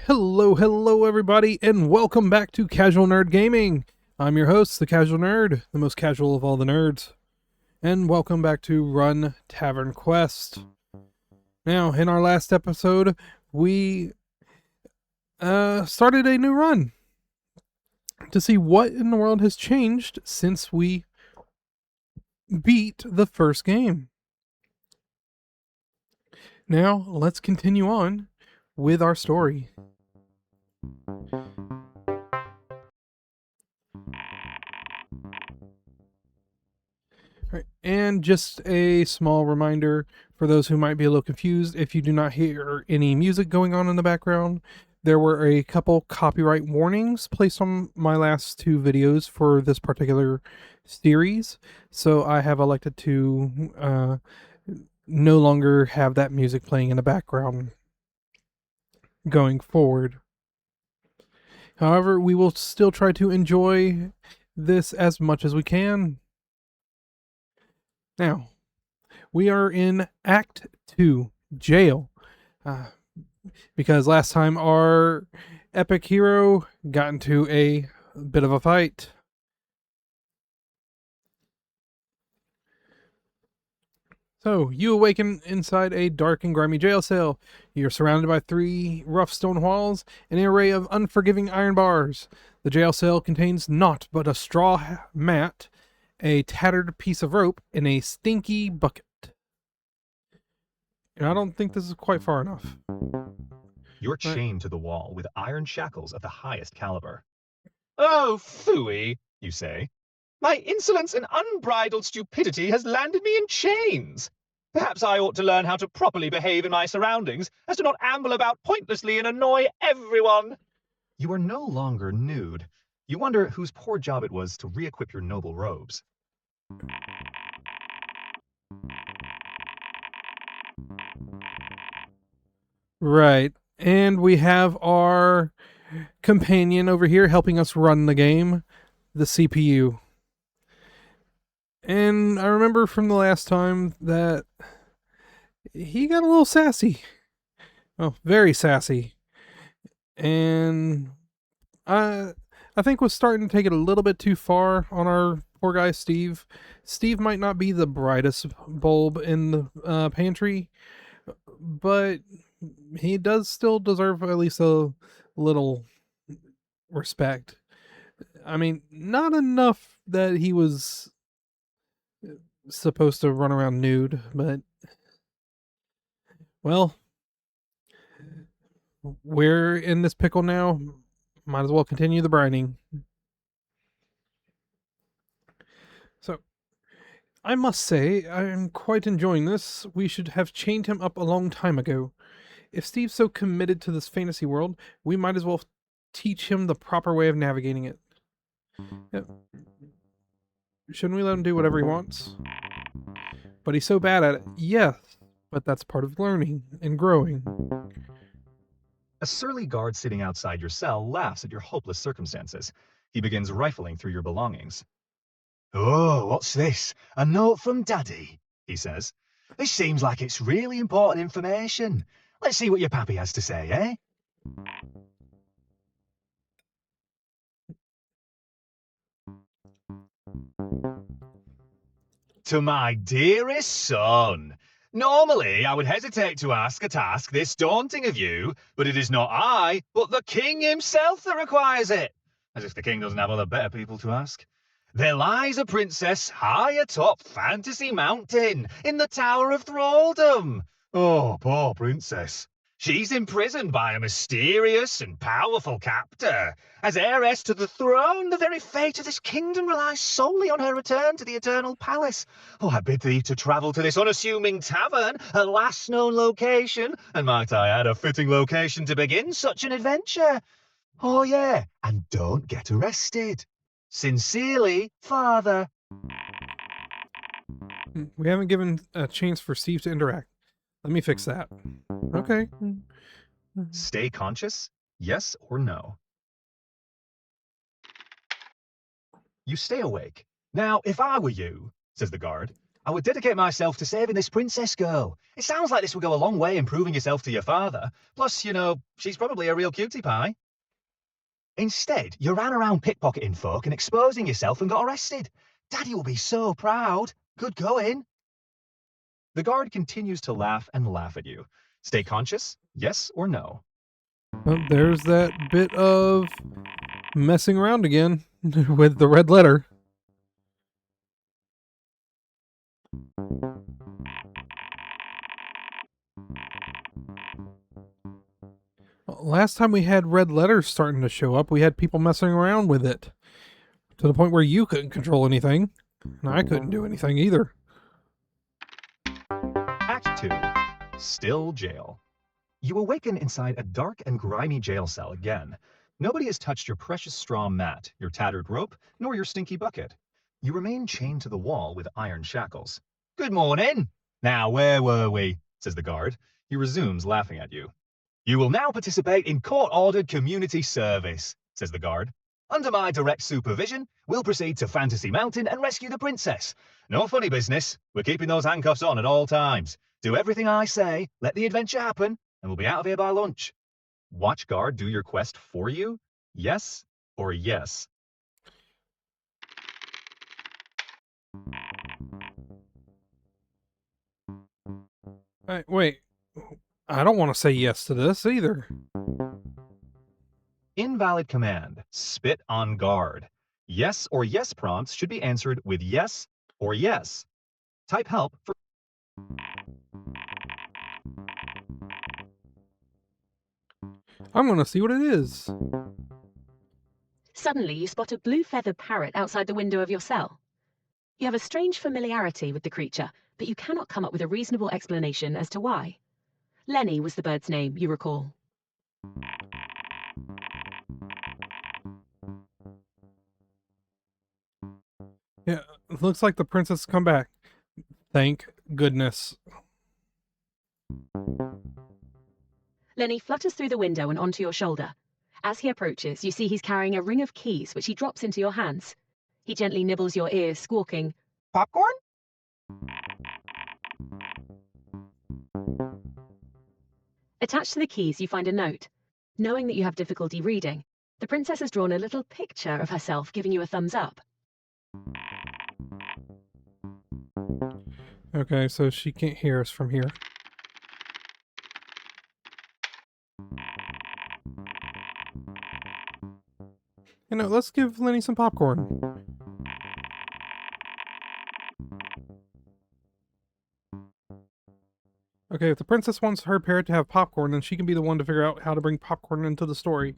Hello everybody, and welcome back to Casual Nerd Gaming. I'm your host, the Casual Nerd, the most casual of all the nerds. And welcome back to Run TavernQuest. Now, in our last episode, we started a new run to see what in the world has changed since we beat the first game. Now, let's continue on with our story. Right. And just a small reminder for those who might be a little confused, if you do not hear any music going on in the background, there were a couple copyright warnings placed on my last two videos for this particular series, so I have elected to no longer have that music playing in the background going forward. However, we will still try to enjoy this as much as we can. Now, we are in Act 2, Jail. Because last time our epic hero got into a bit of a fight. So, you awaken inside a dark and grimy jail cell. You're surrounded by 3 rough stone walls and an array of unforgiving iron bars. The jail cell contains naught but a straw mat, a tattered piece of rope, and a stinky bucket. And I don't think this is quite far enough. You're chained to the wall with iron shackles of the highest caliber. "Oh, phooey," you say. "My insolence and unbridled stupidity has landed me in chains. Perhaps I ought to learn how to properly behave in my surroundings, as to not amble about pointlessly and annoy everyone." You are no longer nude. You wonder whose poor job it was to re-equip your noble robes. Right. And we have our companion over here helping us run the game, the CPU. And I remember from the last time that he got a little sassy. Oh, very sassy. And I think was starting to take it a little bit too far on our poor guy Steve. Steve might not be the brightest bulb in the pantry, but he does still deserve at least a little respect. I mean, not enough that he was supposed to run around nude, but well, we're in this pickle now. Might as well continue the brining. So, I must say, I am quite enjoying this. We should have chained him up a long time ago. If Steve's so committed to this fantasy world, we might as well teach him the proper way of navigating it. Yep. Shouldn't we let him do whatever he wants? But he's so bad at it. Yes, but that's part of learning and growing. A surly guard sitting outside your cell laughs at your hopeless circumstances. He begins rifling through your belongings. "Oh, what's this? A note from Daddy," he says. "This seems like it's really important information. Let's see what your pappy has to say, eh?" "To my dearest son, normally I would hesitate to ask a task this daunting of you, but it is not I, but the king himself that requires it." As if the king doesn't have other better people to ask. "There lies a princess high atop Fantasy Mountain in the Tower of Thraldom." Oh, poor princess. "She's imprisoned by a mysterious and powerful captor. As heiress to the throne, the very fate of this kingdom relies solely on her return to the Eternal Palace. Oh, I bid thee to travel to this unassuming tavern, a last known location, and might I add, a fitting location to begin such an adventure. Oh, yeah, and don't get arrested. Sincerely, Father." We haven't given a chance for Steve to interact. Let me fix that. Okay. Stay conscious? Yes or no? You stay awake. "Now, if I were you," says the guard, I would dedicate myself to saving this princess girl. It sounds like this would go a long way in proving yourself to your father. Plus, she's probably a real cutie pie. Instead, you ran around pickpocketing folk and exposing yourself and got arrested. Daddy will be so proud. Good going. The guard continues to laugh and laugh at you. Stay conscious, yes or no? Well, there's that bit of messing around again with the red letter. Last time we had red letters starting to show up, we had people messing around with it to the point where you couldn't control anything, and I couldn't do anything either. Act 2. Still jail. You awaken inside a dark and grimy jail cell again. Nobody has touched your precious straw mat, your tattered rope, nor your stinky bucket. You remain chained to the wall with iron shackles. Good morning. Now, where were we? Says the guard. He resumes laughing at you. You will now participate in court-ordered community service, says the guard. Under my direct supervision, we'll proceed to Fantasy Mountain and rescue the princess. No funny business. We're keeping those handcuffs on at all times. Do everything I say, let the adventure happen, and we'll be out of here by lunch. Watch guard do your quest for you? Yes or yes? Wait, I don't want to say yes to this either. Invalid command. Spit on guard. Yes or yes prompts should be answered with yes or yes. Type help for... I'm going to see what it is. Suddenly, you spot a blue feathered parrot outside the window of your cell. You have a strange familiarity with the creature, but you cannot come up with a reasonable explanation as to why. Lenny was the bird's name, you recall. Yeah, it looks like the princess has come back. Thank goodness. Lenny flutters through the window and onto your shoulder. As he approaches, you see he's carrying a ring of keys, which he drops into your hands. He gently nibbles your ears, squawking, Popcorn? Attached to the keys, you find a note. Knowing that you have difficulty reading, the princess has drawn a little picture of herself giving you a thumbs up. Okay, so she can't hear us from here. Let's give Lenny some popcorn. Okay, if the princess wants her parrot to have popcorn, then she can be the one to figure out how to bring popcorn into the story.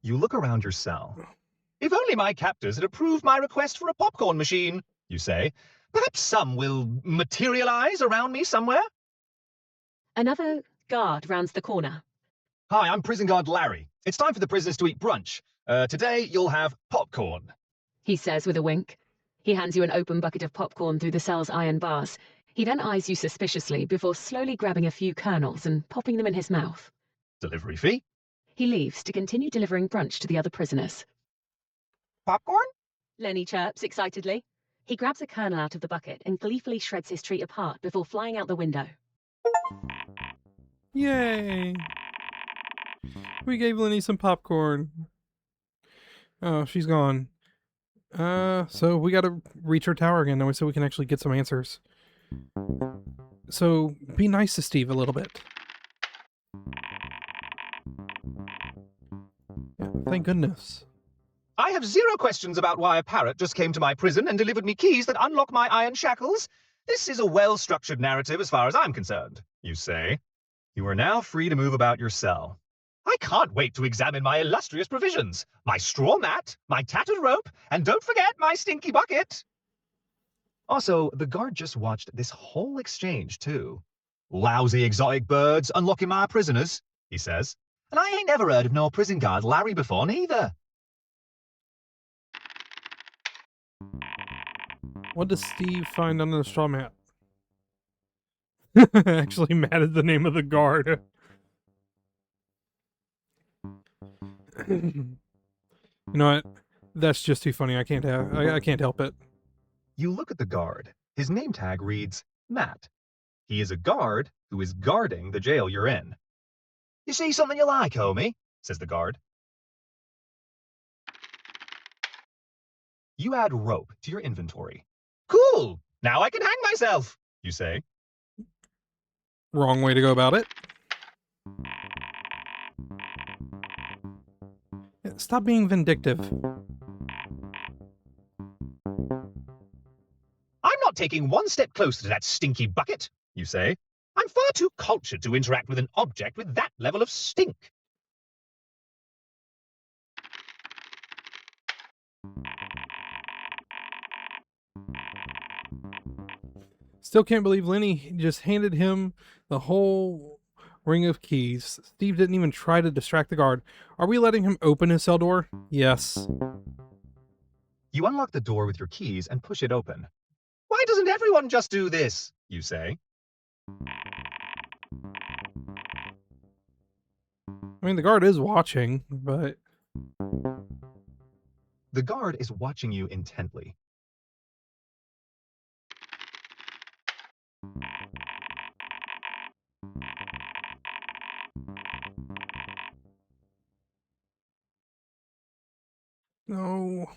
You look around your cell. If only my captors had approved my request for a popcorn machine, you say. Perhaps some will materialize around me somewhere? Another guard rounds the corner. Hi, I'm prison guard Larry. It's time for the prisoners to eat brunch. Today, you'll have popcorn, He says with a wink. He hands you an open bucket of popcorn through the cell's iron bars. He then eyes you suspiciously before slowly grabbing a few kernels and popping them in his mouth. Delivery fee? He leaves to continue delivering brunch to the other prisoners. Popcorn? Lenny chirps excitedly. He grabs a kernel out of the bucket and gleefully shreds his treat apart before flying out the window. Yay! We gave Lenny some popcorn. Oh, she's gone. So we gotta reach her tower again, though, so we can actually get some answers. So be nice to Steve a little bit. Yeah, thank goodness. I have zero questions about why a parrot just came to my prison and delivered me keys that unlock my iron shackles. This is a well-structured narrative as far as I'm concerned, you say. You are now free to move about your cell. I can't wait to examine my illustrious provisions. My straw mat, my tattered rope, and don't forget my stinky bucket. Also, the guard just watched this whole exchange, too. Lousy exotic birds unlocking my prisoners, he says. And I ain't never heard of no prison guard Larry before, neither. What does Steve find under the straw mat? Actually, Matt is the name of the guard. You know what? That's just too funny. I can't help it. You look at the guard. His name tag reads Matt. He is a guard who is guarding the jail you're in. You see something you like, homie? Says the guard. You add rope to your inventory. Cool! Now I can hang myself, you say. Wrong way to go about it. Stop being vindictive. I'm not taking one step closer to that stinky bucket, you say. I'm far too cultured to interact with an object with that level of stink. Still can't believe Lenny just handed him the whole ring of keys. Steve didn't even try to distract the guard. Are we letting him open his cell door? Yes. You unlock the door with your keys and push it open. Why doesn't everyone just do this? You say. I mean, the guard is watching, but... The guard is watching you intently. No.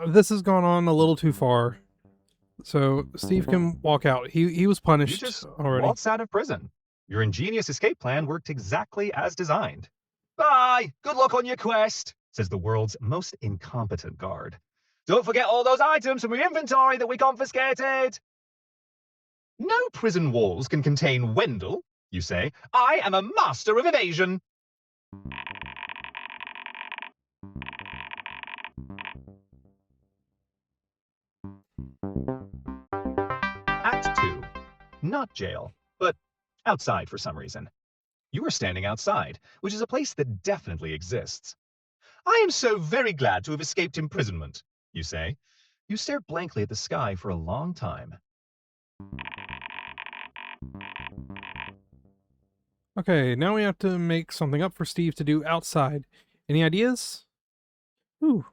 This has gone on a little too far. So Steve can walk out. He was You punished just already. waltz out of prison. Your ingenious escape plan worked exactly as designed. Bye! Good luck on your quest, says the world's most incompetent guard. Don't forget all those items from your inventory that we confiscated. No prison walls can contain Wendell, you say. I am a master of evasion. Act 2. Not jail, but outside for some reason. You are standing outside, which is a place that definitely exists. I am so very glad to have escaped imprisonment, you say. You stare blankly at the sky for a long time. Okay, now we have to make something up for Steve to do outside. Any ideas? Ooh,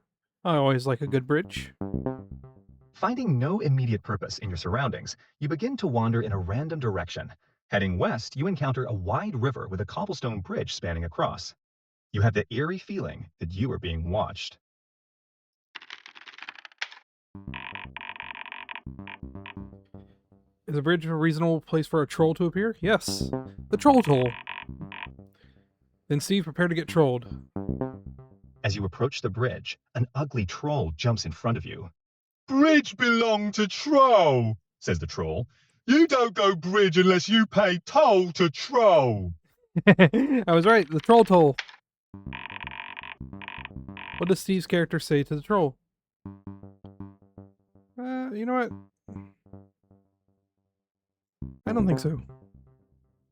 I always like a good bridge. Finding no immediate purpose in your surroundings, you begin to wander in a random direction. Heading west, you encounter a wide river with a cobblestone bridge spanning across. You have the eerie feeling that you are being watched. Is a bridge a reasonable place for a troll to appear? Yes. The troll toll. Then Steve, prepare to get trolled. As you approach the bridge, an ugly troll jumps in front of you. Bridge belong to troll, says the troll. You don't go bridge unless you pay toll to troll. I was right, the troll toll. What does Steve's character say to the troll? You know what? I don't think so.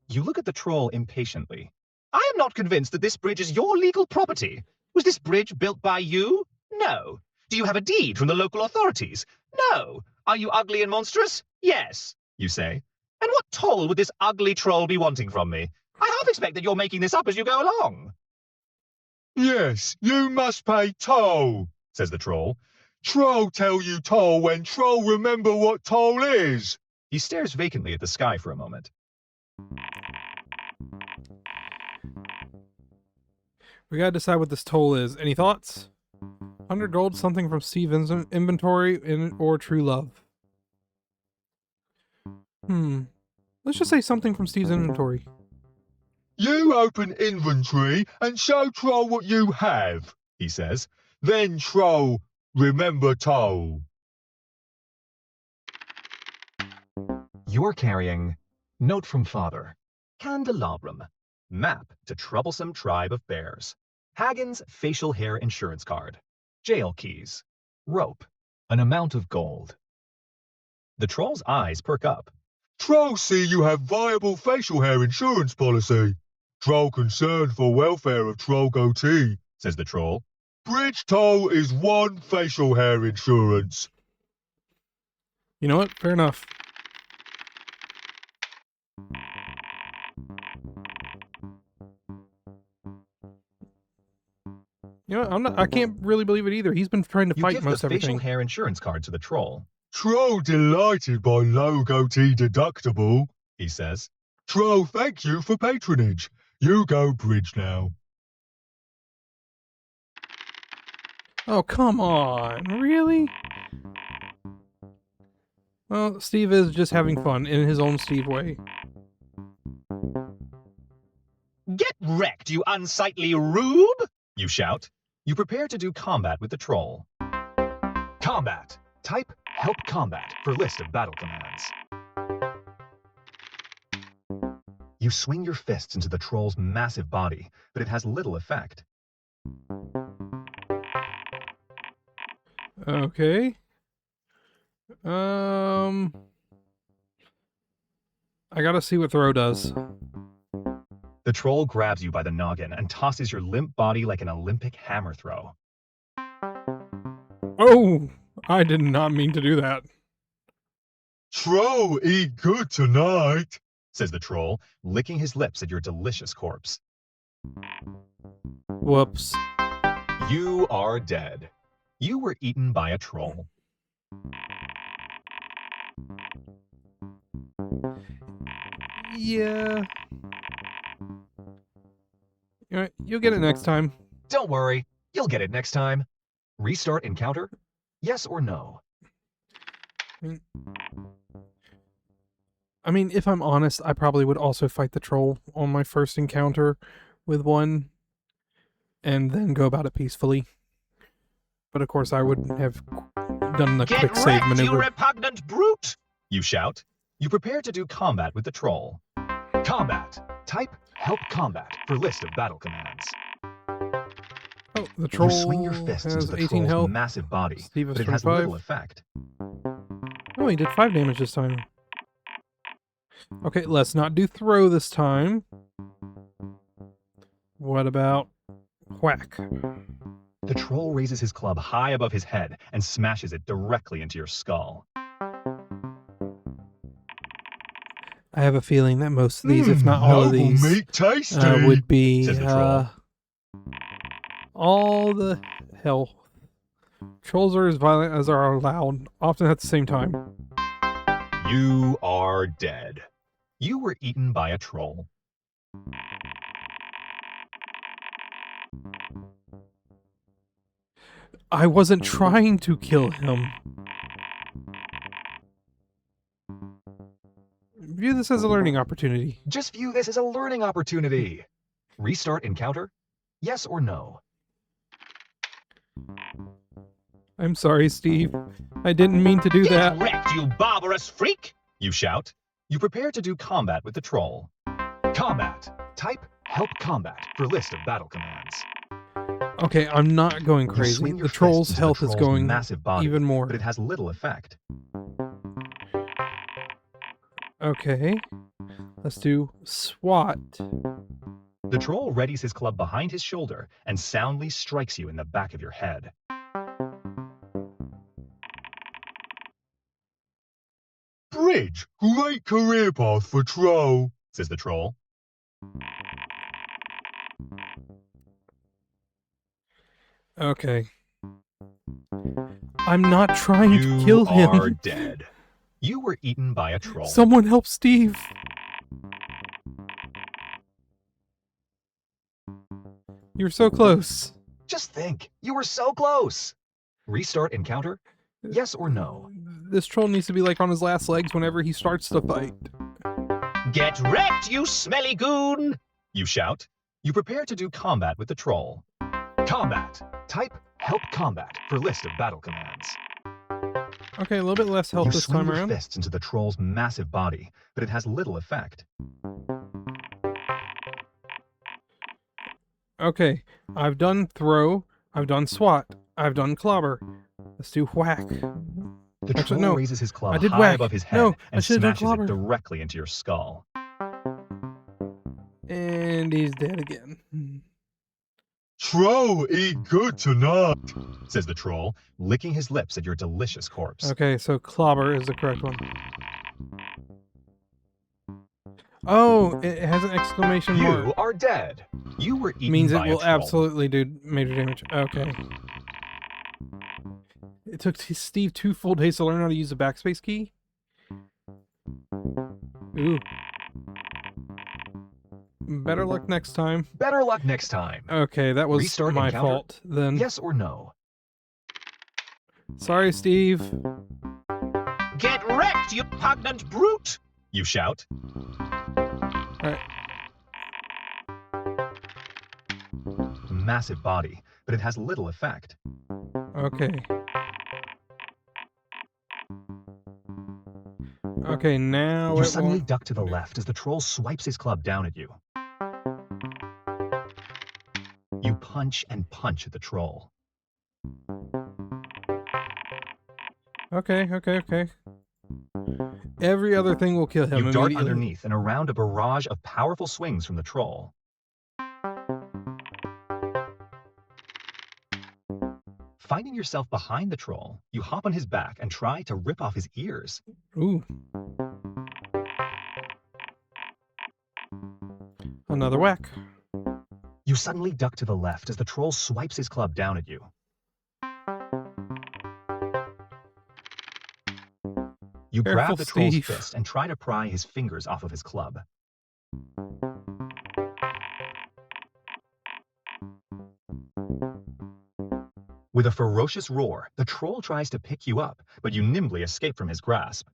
You look at the troll impatiently. I am not convinced that this bridge is your legal property. Was this bridge built by you? No. Do you have a deed from the local authorities? No. Are you ugly and monstrous? Yes, you say. And what toll would this ugly troll be wanting from me? I half expect that you're making this up as you go along. Yes, you must pay toll, says the troll. Troll tell you toll when troll remember what toll is. He stares vacantly at the sky for a moment. We gotta decide what this toll is. Any thoughts? 100 gold, something from Steve's inventory, or true love. Let's just say something from Steve's inventory. You open inventory and show troll what you have, he says. Then troll, remember toll. You're carrying note from father, candelabrum, map to troublesome tribe of bears, Hagen's facial hair insurance card, jail keys, rope, an amount of gold. The troll's eyes perk up. Troll see you have viable facial hair insurance policy. Troll concerned for welfare of troll goatee, says the troll. Bridge toll is one facial hair insurance. You know what? Fair enough. You know what? I can't really believe it either. He's been trying to You fight give most the facial everything. hair insurance card to the troll. Troll delighted by low goatee deductible, he says. Troll, thank you for patronage. You go bridge now. Oh, come on. Really? Well, Steve is just having fun in his own Steve way. Get wrecked, you unsightly rube! You shout. You prepare to do combat with the troll. Combat. Type help combat for list of battle commands. You swing your fists into the troll's massive body, but it has little effect. Okay. I gotta see what throw does. The troll grabs you by the noggin and tosses your limp body like an Olympic hammer throw. Oh! I did not mean to do that. Troll, eat good tonight, says the troll, licking his lips at your delicious corpse. Whoops. You are dead. You were eaten by a troll. Yeah. You'll get it next time. Don't worry, you'll get it next time. Restart encounter? Yes or no? I mean, if I'm honest, I probably would also fight the troll on my first encounter with one and then go about it peacefully. But of course, I would have done the quick save maneuver. You repugnant brute! You shout. You prepare to do combat with the troll. Combat. Type help combat for list of battle commands. Oh, the troll you swing your fists has into the 18 troll's health. massive body, Steve has but it has 25. little effect. Oh, he did 5 damage this time. Okay, let's not do throw this time. What about whack? The troll raises his club high above his head and smashes it directly into your skull. I have a feeling that most of these, if not all of these, would be says the troll. all the hell. Trolls are as violent as are loud, often at the same time. You are dead. You were eaten by a troll. I wasn't trying to kill him. View this as a learning opportunity. Just view this as a learning opportunity. Restart encounter? Yes or no? I'm sorry, Steve. I didn't mean to do that. Get wrecked, you barbarous freak! You shout. You prepare to do combat with the troll. Combat. Type help combat for list of battle commands. Okay, I'm not going You crazy. swing your The troll's fist into health the is troll's going massive body, even more. but it has little effect. Okay. Let's do SWAT. The troll readies his club behind his shoulder and soundly strikes you in the back of your head. Bridge, great career path for troll, says the troll. Okay. I'm not trying to kill You are him. dead. You were eaten by a troll. Someone help Steve. You're so close. Just think, you were so close. Restart encounter? Yes or no? This troll needs to be like on his last legs whenever he starts to fight. Get wrecked, you smelly goon! You shout. You prepare to do combat with the troll. Combat. Type help combat for list of battle commands. Okay, a little bit less health You this swing time your around. fists into the troll's massive body, but it has little effect. Okay, I've done throw, I've done SWAT, I've done clobber. Let's do whack. The Actually, troll no. raises his club I did high whack. above his head No, I and should've done smashes clobber. it directly into your skull. And he's dead again. Troll, eat good tonight, says the troll, licking his lips at your delicious corpse. Okay, so clobber is the correct one. Oh, it has an exclamation mark. You are dead. You were eaten Means it by a will troll. absolutely do major damage. Okay. It took Steve 2 full days to learn how to use the backspace key. Ooh. Better luck next time. Better luck next time. Okay, that was Restart my encounter? fault then. Yes or no? Sorry, Steve. Get wrecked, you pugnant brute! You shout. Alright. Massive body, but it has little effect. Okay. Okay, now You it suddenly won't... duck to the left as the troll swipes his club down at you. You punch and punch at the troll. Okay. Every other thing will kill him You dart immediately. underneath and around a barrage of powerful swings from the troll. Finding yourself behind the troll, you hop on his back and try to rip off his ears. Ooh. Another whack. You suddenly duck to the left as the troll swipes his club down at you. You Careful, grab the troll's Steve. fist and try to pry his fingers off of his club. With a ferocious roar, the troll tries to pick you up, but you nimbly escape from his grasp.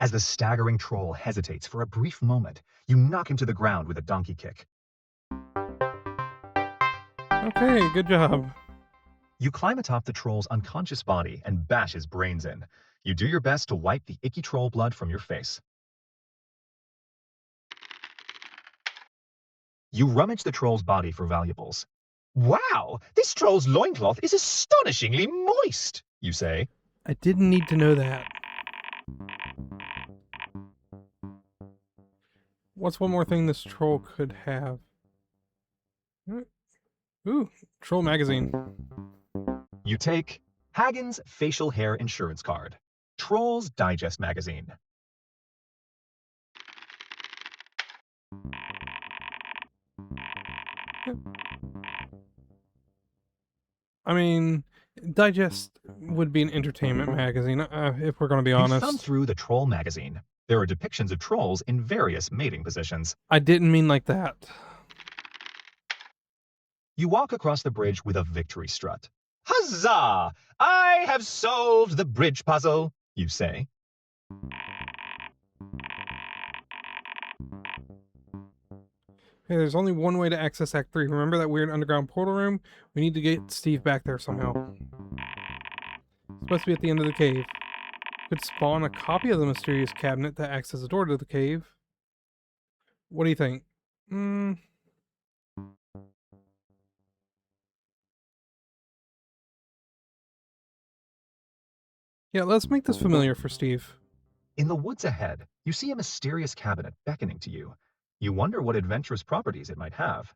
As the staggering troll hesitates for a brief moment, you knock him to the ground with a donkey kick. Okay, good job. You climb atop the troll's unconscious body and bash his brains in. You do your best to wipe the icky troll blood from your face. You rummage the troll's body for valuables. Wow, this troll's loincloth is astonishingly moist, you say. I didn't need to know that. What's one more thing this troll could have? Ooh, troll magazine. You take Hagen's Facial Hair Insurance Card, Troll's Digest Magazine. I mean, Digest would be an entertainment magazine, if we're going to be You thumb honest. through the Troll magazine. There are depictions of trolls in various mating positions. I didn't mean like that. You walk across the bridge with a victory strut. Huzzah! I have solved the bridge puzzle, you say. Hey, there's only one way to access Act 3. Remember that weird underground portal room? We need to get Steve back there somehow. It's supposed to be at the end of the cave. Could spawn a copy of the mysterious cabinet that acts as a door to the cave. What do you think? Yeah, let's make this familiar for Steve. In the woods ahead, you see a mysterious cabinet beckoning to you. You wonder what adventurous properties it might have.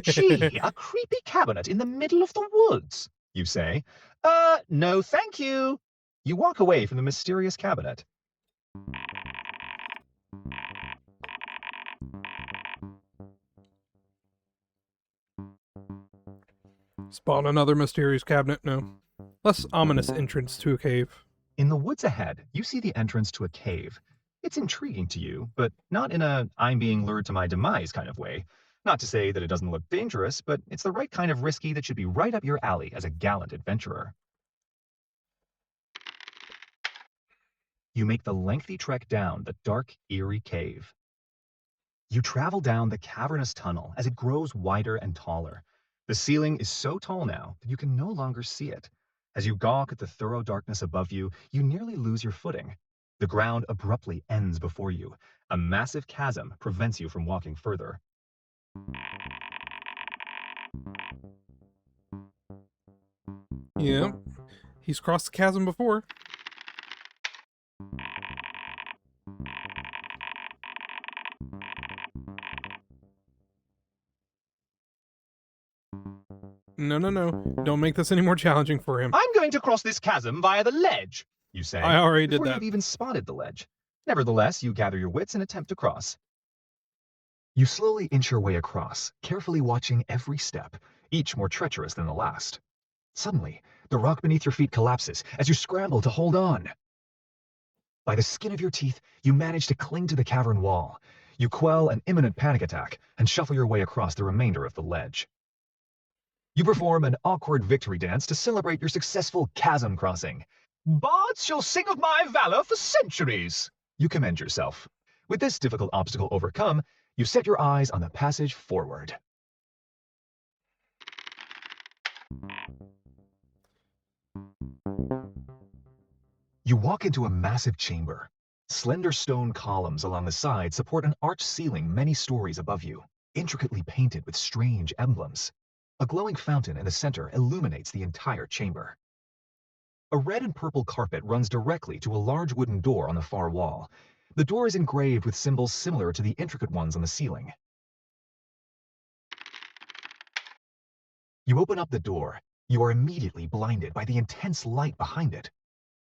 Gee, a creepy cabinet in the middle of the woods, you say. No thank you. You walk away from the mysterious cabinet. Spawn another mysterious cabinet? No. Less ominous entrance to a cave. In the woods ahead, you see the entrance to a cave. It's intriguing to you, but not in a I'm being lured to my demise kind of way. Not to say that it doesn't look dangerous, but it's the right kind of risky that should be right up your alley as a gallant adventurer. You make the lengthy trek down the dark, eerie cave. You travel down the cavernous tunnel as it grows wider and taller. The ceiling is so tall now that you can no longer see it. As you gawk at the thorough darkness above you, you nearly lose your footing. The ground abruptly ends before you. A massive chasm prevents you from walking further. Yeah, he's crossed the chasm before. No. Don't make this any more challenging for him. I'm going to cross this chasm via the ledge, you say. I already did before that. you've even spotted the ledge. Nevertheless, you gather your wits and attempt to cross. You slowly inch your way across, carefully watching every step, each more treacherous than the last. Suddenly, the rock beneath your feet collapses as you scramble to hold on. By the skin of your teeth, you manage to cling to the cavern wall. You quell an imminent panic attack and shuffle your way across the remainder of the ledge. You perform an awkward victory dance to celebrate your successful chasm crossing. Bards shall sing of my valor for centuries. You commend yourself. With this difficult obstacle overcome, you set your eyes on the passage forward. You walk into a massive chamber. Slender stone columns along the side support an arched ceiling many stories above you, intricately painted with strange emblems. A glowing fountain in the center illuminates the entire chamber. A red and purple carpet runs directly to a large wooden door on the far wall. The door is engraved with symbols similar to the intricate ones on the ceiling. You open up the door. You are immediately blinded by the intense light behind it.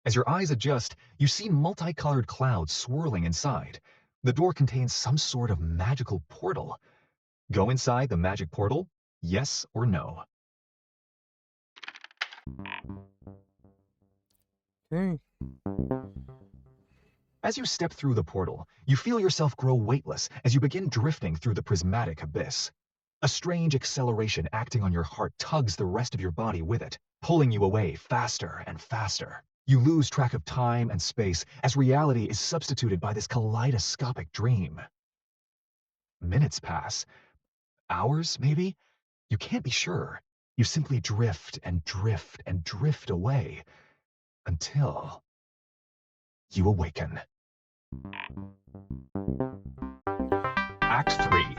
As your eyes adjust, you see multicolored clouds swirling inside. The door contains some sort of magical portal. Go inside the magic portal? Yes or no? Okay. As you step through the portal, you feel yourself grow weightless as you begin drifting through the prismatic abyss. A strange acceleration acting on your heart tugs the rest of your body with it, pulling you away faster and faster. You lose track of time and space as reality is substituted by this kaleidoscopic dream. Minutes pass. Hours, maybe? You can't be sure. You simply drift and drift and drift away until you awaken. Act 3. And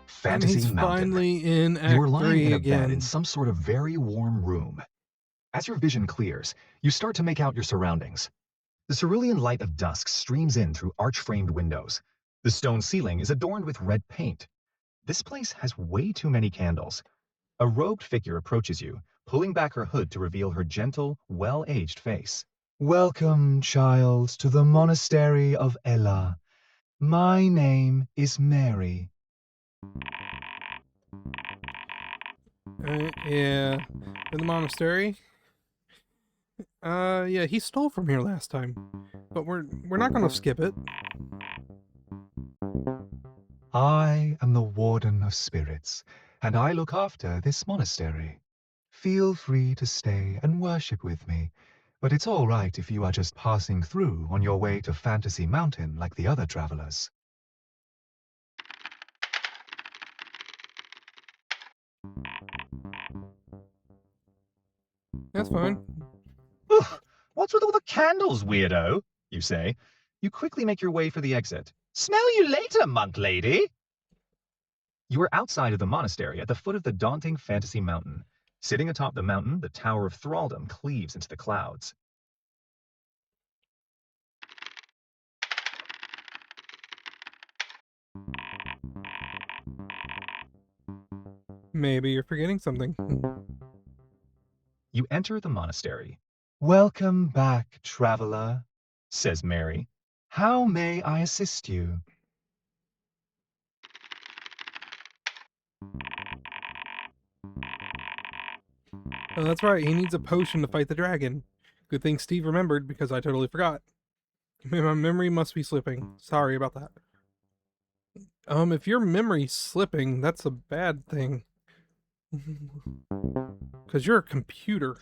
Fantasy he's Mountain. finally in Act You are lying 3 in a bed again. in some sort of very warm room. As your vision clears, you start to make out your surroundings. The cerulean light of dusk streams in through arch-framed windows. The stone ceiling is adorned with red paint. This place has way too many candles. A robed figure approaches you, pulling back her hood to reveal her gentle, well-aged face. Welcome, child, to the monastery of Ella. My name is Mary. Yeah. In the monastery. Yeah, he stole from here last time. But we're not gonna skip it. I am the Warden of Spirits, and I look after this monastery. Feel free to stay and worship with me, but it's all right if you are just passing through on your way to Fantasy Mountain like the other travelers. That's fine. Ugh, what's with all the candles, weirdo? You say. You quickly make your way for the exit. Smell you later, monk lady. You are outside of the monastery at the foot of the daunting Fantasy Mountain. Sitting atop the mountain, the Tower of Thraldom cleaves into the clouds. Maybe you're forgetting something. You enter the monastery. Welcome back, traveler, says Mary. How may I assist you? Oh, that's right, he needs a potion to fight the dragon. Good thing Steve remembered, because I totally forgot. My memory must be slipping. Sorry about that. If your memory's slipping, that's a bad thing. Because you're a computer.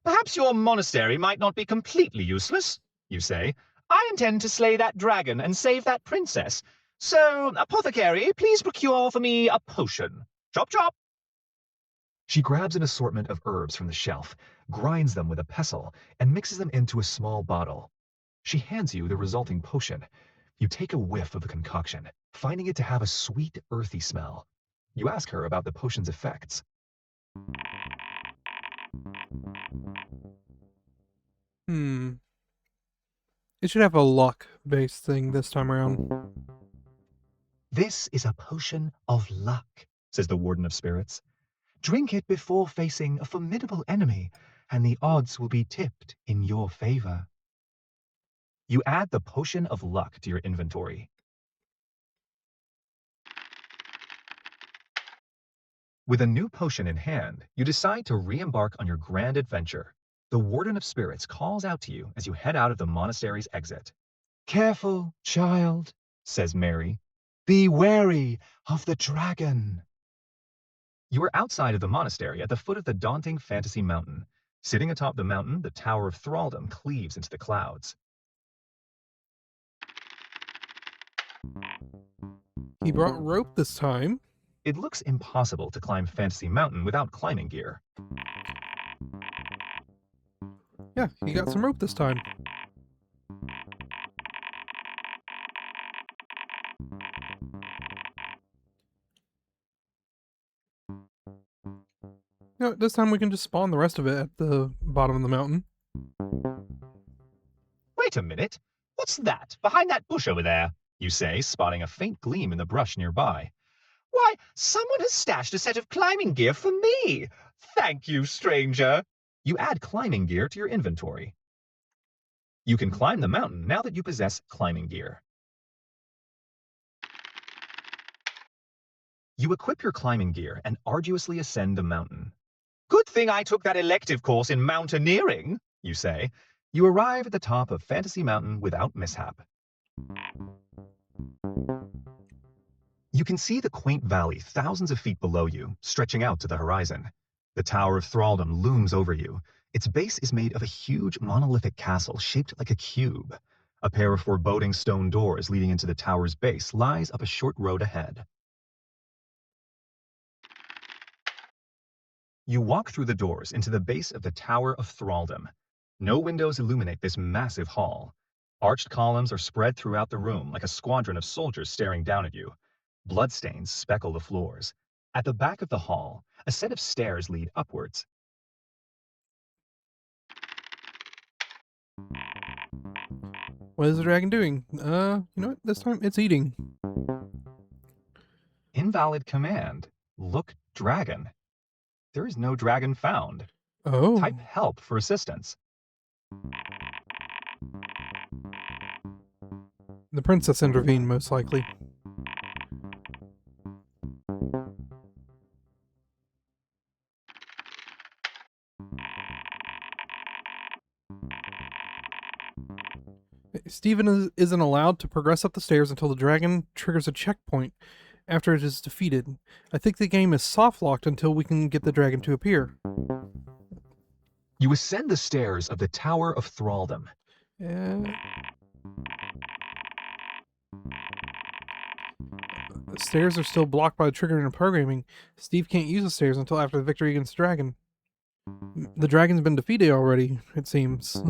Perhaps your monastery might not be completely useless, you say. I intend to slay that dragon and save that princess. So, apothecary, please procure for me a potion. Chop chop. She grabs an assortment of herbs from the shelf, grinds them with a pestle, and mixes them into a small bottle. She hands you the resulting potion. You take a whiff of the concoction, finding it to have a sweet, earthy smell. You ask her about the potion's effects. It should have a luck-based thing this time around. This is a potion of luck, says the Warden of Spirits. Drink it before facing a formidable enemy, and the odds will be tipped in your favor. You add the potion of luck to your inventory. With a new potion in hand, you decide to re-embark on your grand adventure. The Warden of Spirits calls out to you as you head out of the monastery's exit. "Careful, child," says Mary. "Be wary of the dragon." You are outside of the monastery at the foot of the daunting fantasy mountain. Sitting atop the mountain, the Tower of Thraldom cleaves into the clouds. He brought rope this time. It looks impossible to climb Fantasy Mountain without climbing gear. Yeah, he got some rope this time. No, this time we can just spawn the rest of it at the bottom of the mountain. Wait a minute. What's that behind that bush over there? You say, spotting a faint gleam in the brush nearby. Why, someone has stashed a set of climbing gear for me. Thank you, stranger. You add climbing gear to your inventory. You can climb the mountain now that you possess climbing gear. You equip your climbing gear and arduously ascend the mountain. Good thing I took that elective course in mountaineering, you say. You arrive at the top of Fantasy Mountain without mishap. You can see the quaint valley thousands of feet below you, stretching out to the horizon. The Tower of Thraldom looms over you. Its base is made of a huge monolithic castle shaped like a cube. A pair of foreboding stone doors leading into the tower's base lies up a short road ahead. You walk through the doors into the base of the Tower of Thraldom. No windows illuminate this massive hall. Arched columns are spread throughout the room like a squadron of soldiers staring down at you. Bloodstains speckle the floors. At the back of the hall, a set of stairs lead upwards. What is the dragon doing? You know what? This time it's eating. Invalid command. Look dragon. There is no dragon found. Oh. Type help for assistance. The princess intervened, most likely. Stephen isn't allowed to progress up the stairs until the dragon triggers a checkpoint after it is defeated. I think the game is soft-locked until we can get the dragon to appear. You ascend the stairs of the Tower of Thraldom. The stairs are still blocked by the triggering of programming. Steve can't use the stairs until after the victory against the dragon. The dragon's been defeated already, it seems.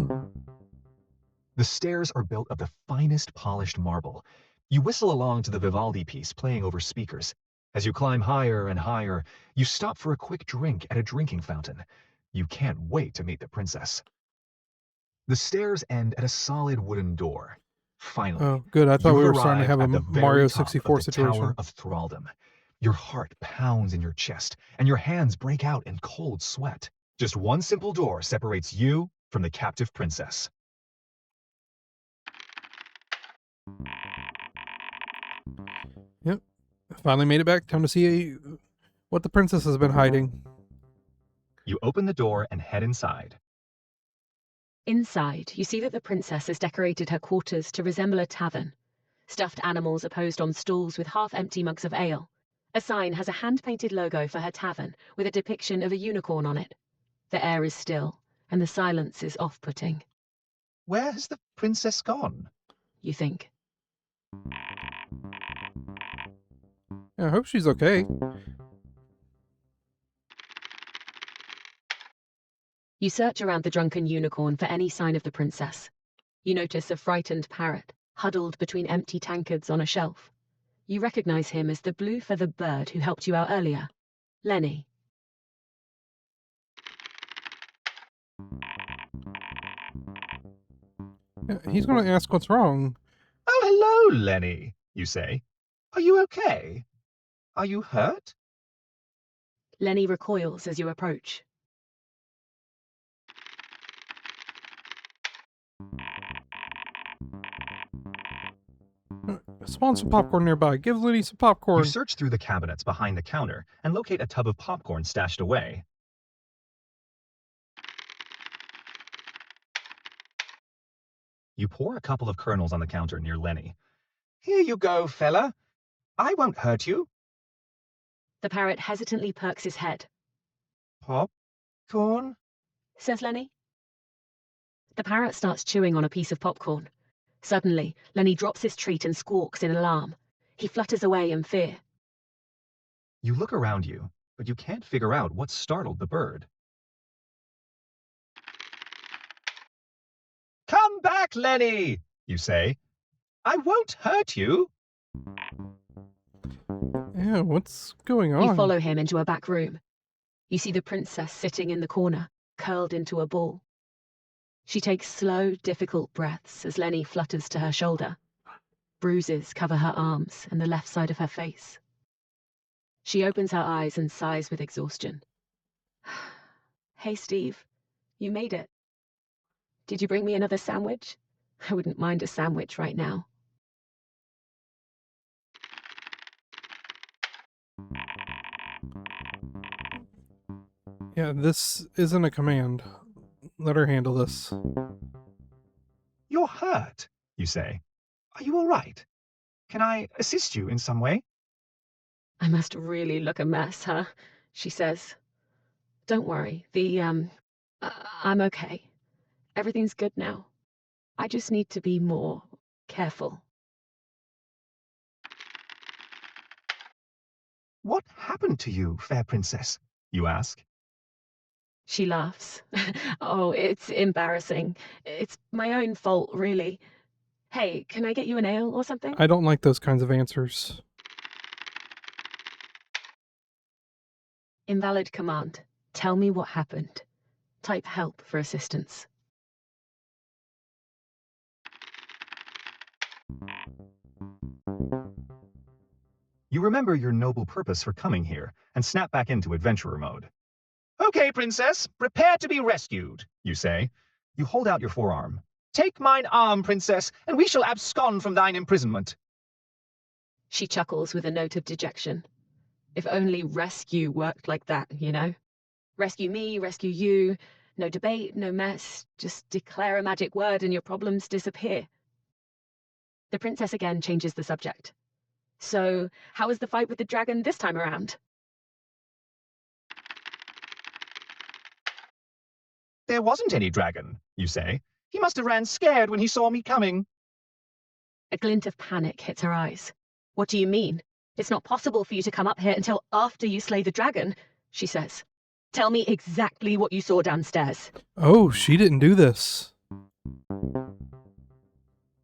The stairs are built of the finest polished marble. You whistle along to the Vivaldi piece playing over speakers. As you climb higher and higher, you stop for a quick drink at a drinking fountain. You can't wait to meet the princess. The stairs end at a solid wooden door. Finally, Oh, good. I thought we were starting to have a at the Mario very top 64 of the situation. Tower of Thraldom. Your heart pounds in your chest, and your hands break out in cold sweat. Just one simple door separates you from the captive princess. Yep. Finally made it back. Time to see what the princess has been hiding. You open the door and head inside. Inside, you see that the princess has decorated her quarters to resemble a tavern. Stuffed animals are posed on stools with half-empty mugs of ale. A sign has a hand-painted logo for her tavern with a depiction of a unicorn on it. The air is still, and the silence is off-putting. Where has the princess gone? You think. Yeah, I hope she's okay. You search around the drunken unicorn for any sign of the princess. You notice a frightened parrot, huddled between empty tankards on a shelf. You recognize him as the blue-feathered bird who helped you out earlier, Lenny. Yeah, he's going to ask what's wrong. Oh, hello, Lenny, you say. Are you okay? Are you hurt? Lenny recoils as you approach. Spawn some popcorn nearby. Give Lenny some You popcorn. search through the cabinets behind the counter and locate a tub of popcorn stashed away. You pour a couple of kernels on the counter near Lenny. Here you go, fella. I won't hurt you. The parrot hesitantly perks his head. Popcorn? Says Lenny. The parrot starts chewing on a piece of popcorn. Suddenly, Lenny drops his treat and squawks in alarm. He flutters away in fear. You look around you, but you can't figure out what startled the bird. Come back, Lenny, You say, I won't hurt you. Yeah, what's going on? You follow him into a back room. You see the princess sitting in the corner, curled into a ball. She takes slow, difficult breaths as Lenny flutters to her shoulder. Bruises cover her arms and the left side of her face. She opens her eyes and sighs with exhaustion. Hey, Steve, you made it. Did you bring me another sandwich? I wouldn't mind a sandwich right now. Yeah, this isn't a command. Let her handle this. You're hurt, you say. Are you all right? Can I assist you in some way? I must really look a mess, huh? She says. Don't worry, I'm okay. Everything's good now. I just need to be more careful. What happened to you, fair princess? You ask. She laughs. Oh, it's embarrassing. It's my own fault, really. Hey, can I get you an ale or something? I don't like those kinds of answers. Invalid command. Tell me what happened. Type help for assistance. You remember your noble purpose for coming here and snap back into adventurer mode. Okay, princess, prepare to be rescued. You say. You hold out your forearm. Take mine arm, princess, and we shall abscond from thine imprisonment. She chuckles with a note of dejection. If only rescue worked like that, you know? Rescue me, rescue you. No debate, no mess. Just declare a magic word and your problems disappear. The princess again changes the subject. So, how was the fight with the dragon this time around? There wasn't any dragon, You say. He must have ran scared when he saw me coming. A glint of panic hits her eyes. What do you mean? It's not possible for you to come up here until after you slay the dragon, she says. Tell me exactly what you saw downstairs. Oh, she didn't do this.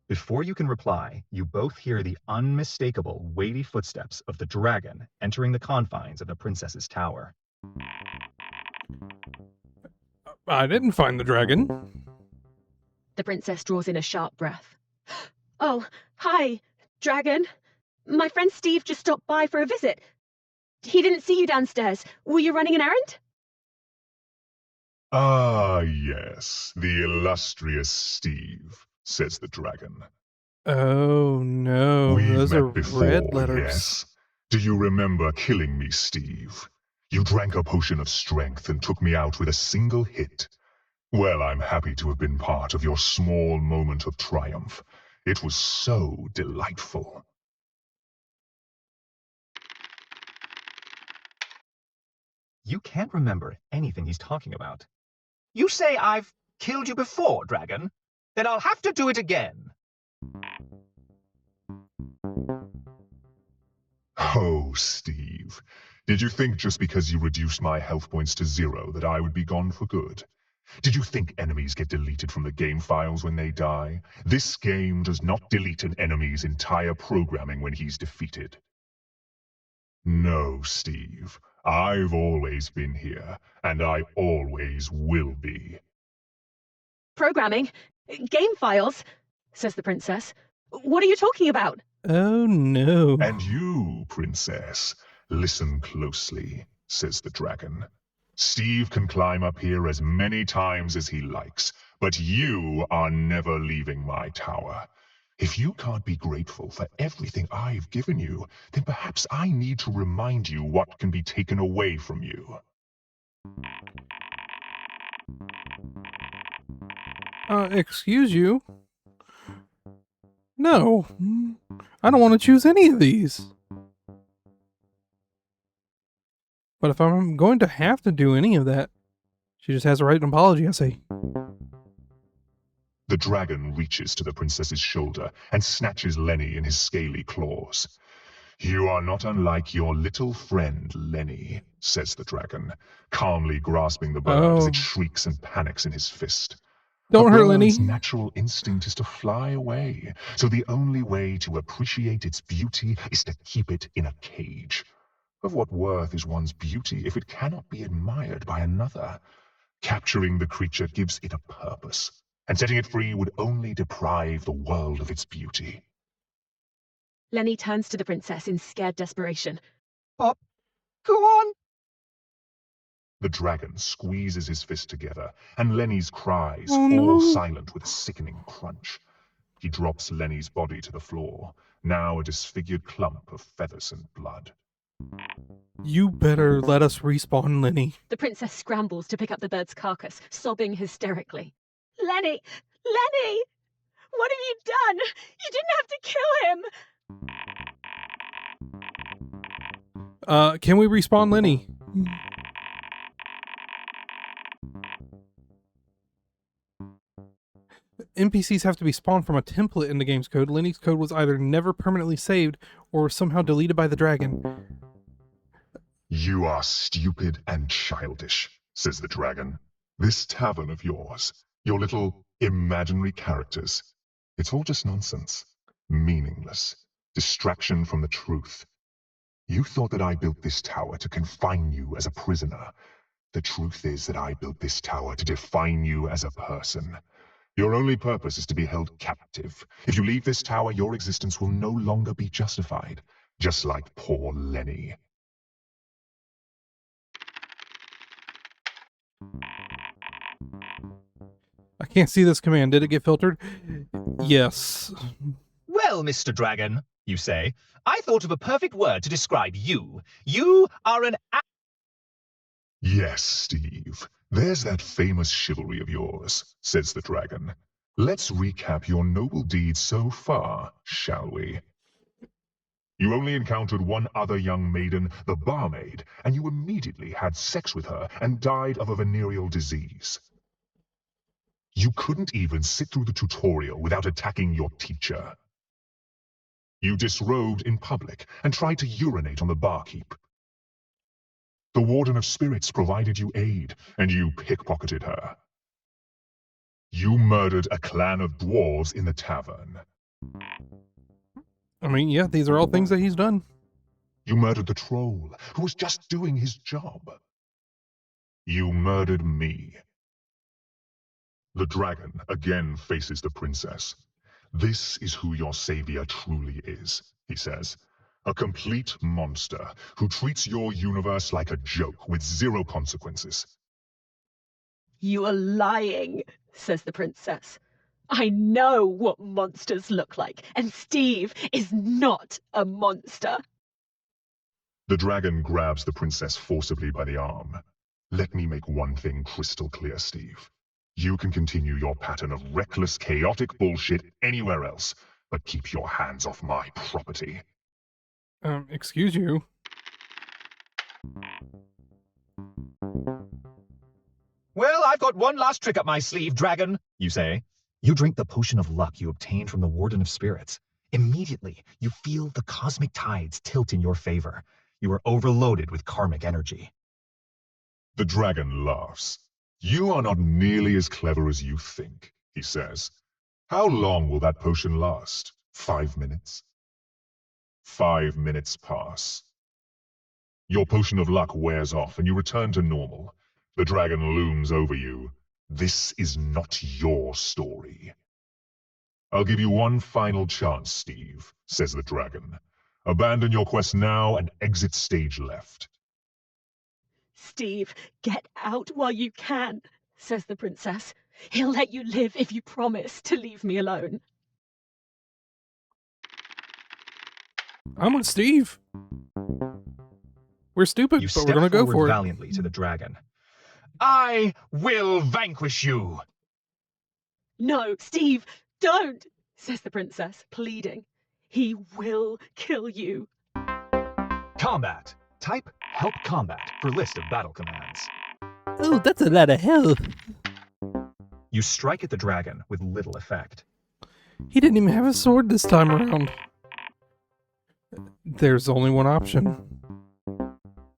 Before you can reply, you both hear the unmistakable, weighty footsteps of the dragon entering the confines of the princess's tower. I didn't find the dragon. The princess draws in a sharp breath. Oh, hi, dragon. My friend Steve just stopped by for a visit. He didn't see you downstairs. Were you running an errand? Ah, yes, the illustrious Steve, says the dragon. Oh no, We've those met are before, red letters. yes? Do you remember killing me, Steve? You drank a potion of strength and took me out with a single hit. Well, I'm happy to have been part of your small moment of triumph. It was so delightful. You can't remember anything he's talking about. You say I've killed you before, dragon? Then I'll have to do it again. Oh, Steve. Did you think just because you reduced my health points to 0 that I would be gone for good? Did you think enemies get deleted from the game files when they die? This game does not delete an enemy's entire programming when he's defeated. No, Steve. I've always been here, and I always will be. Programming? Game files? Says the princess. What are you talking about? Oh no. And you, princess, listen closely, says the dragon. Steve can climb up here as many times as he likes, but you are never leaving my tower. If you can't be grateful for everything I've given you, then perhaps I need to remind you what can be taken away from you. Excuse you? No. I don't want to choose any of these. But if I'm going to have to do any of that, she just has to write an apology, I say. The dragon reaches to the princess's shoulder and snatches Lenny in his scaly claws. You are not unlike your little friend, Lenny, says the dragon, calmly grasping the bird as Oh. it shrieks and panics in his fist. Don't A hurt bird's Lenny. natural instinct is to fly away, so the only way to appreciate its beauty is to keep it in a cage. Of what worth is one's beauty if it cannot be admired by another? Capturing the creature gives it a purpose, and setting it free would only deprive the world of its beauty. Lenny turns to the princess in scared desperation. Pop, go on. The dragon squeezes his fist together, and Lenny's cries Oh, fall no. silent with a sickening crunch. He drops Lenny's body to the floor, now a disfigured clump of feathers and blood. You better let us respawn Lenny. The princess scrambles to pick up the bird's carcass, sobbing hysterically. Lenny! Lenny! What have you done? You didn't have to kill him! Can we respawn Lenny? NPCs have to be spawned from a template in the game's code. Lenny's code was either never permanently saved or somehow deleted by the dragon. You are stupid and childish, says the dragon. This tavern of yours, your little imaginary characters, it's all just nonsense. Meaningless. Distraction from the truth. You thought that I built this tower to confine you as a prisoner. The truth is that I built this tower to define you as a person. Your only purpose is to be held captive. If you leave this tower, your existence will no longer be justified, just like poor Lenny. I can't see this command. Did it get filtered? Yes. Well, Mr. Dragon, you say, I thought of a perfect word to describe you. You are an Yes, Steve. There's that famous chivalry of yours, says the dragon. Let's recap your noble deeds so far, shall we? You only encountered one other young maiden, the barmaid, and you immediately had sex with her and died of a venereal disease. You couldn't even sit through the tutorial without attacking your teacher. You disrobed in public and tried to urinate on the barkeep. The Warden of Spirits provided you aid, and you pickpocketed her. You murdered a clan of dwarves in the tavern. I mean, yeah, these are all things that he's done. You murdered the troll, who was just doing his job. You murdered me. The dragon again faces the princess. This is who your savior truly is, he says. A complete monster who treats your universe like a joke with zero consequences. You are lying, says the princess. I know what monsters look like, and Steve is not a monster. The dragon grabs the princess forcibly by the arm. Let me make one thing crystal clear, Steve. You can continue your pattern of reckless, chaotic bullshit anywhere else, but keep your hands off my property. Excuse you. Well, I've got one last trick up my sleeve, Dragon, you say. You drink the potion of luck you obtained from the Warden of Spirits. Immediately, you feel the cosmic tides tilt in your favor. You are overloaded with karmic energy. The dragon laughs. You are not nearly as clever as you think, he says. How long will that potion last? 5 minutes? 5 minutes pass. Your potion of luck wears off and you return to normal. The dragon looms over you. This is not your story. I'll give you one final chance, Steve, says the dragon. Abandon your quest now and exit stage left. Steve, get out while you can, says the princess. He'll let you live if you promise to leave me alone. I'm with Steve. We're stupid, You but we're step gonna go forward for it. valiantly to the dragon. I will vanquish you. No, Steve, don't, says the princess, pleading. He will kill you. Combat. Type Help Combat for list of battle commands. Oh, that's a lot of health. You strike at the dragon with little effect. He didn't even have a sword this time around. There's only one option.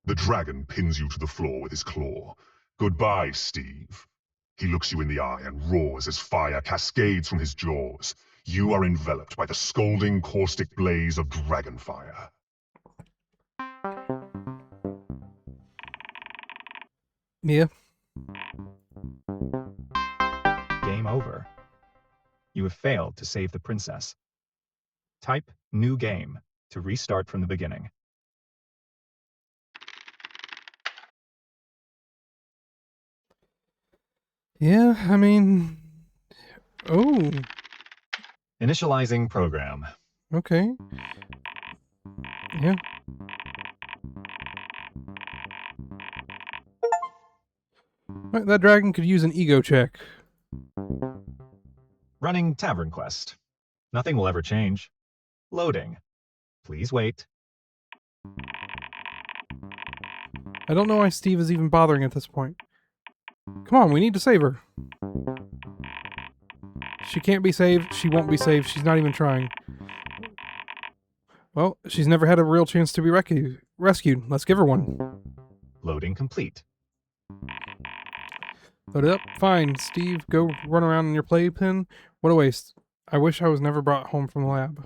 The dragon pins you to the floor with his claw. Goodbye, Steve. He looks you in the eye and roars as fire cascades from his jaws. You are enveloped by the scalding, caustic blaze of dragon fire. Yeah. Game over. You have failed to save the princess. Type New Game to restart from the beginning. Yeah, I mean... Oh, Initializing program. okay. Yeah. Right, that dragon could use an ego check. Running TavernQuest. Nothing will ever change. Loading. Please wait. I don't know why Steve is even bothering at this point. Come on, we need to save her. She can't be saved. She won't be saved. She's not even trying. Well, she's never had a real chance to be rescued. Let's give her one. Loading complete. Load it up. Fine. Steve, go run around in your playpen. What a waste. I wish I was never brought home from the lab.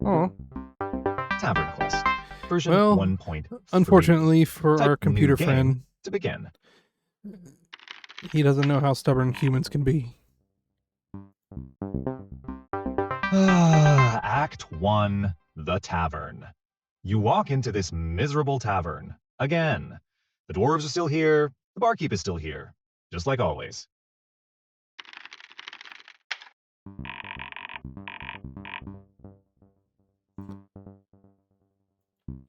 Oh. TavernQuest. Version Well, 1.3. unfortunately for Type our computer new game friend, to begin. he doesn't know how stubborn humans can be. Act 1, The Tavern. You walk into this miserable tavern. Again. The dwarves are still here. The barkeep is still here. Just like always.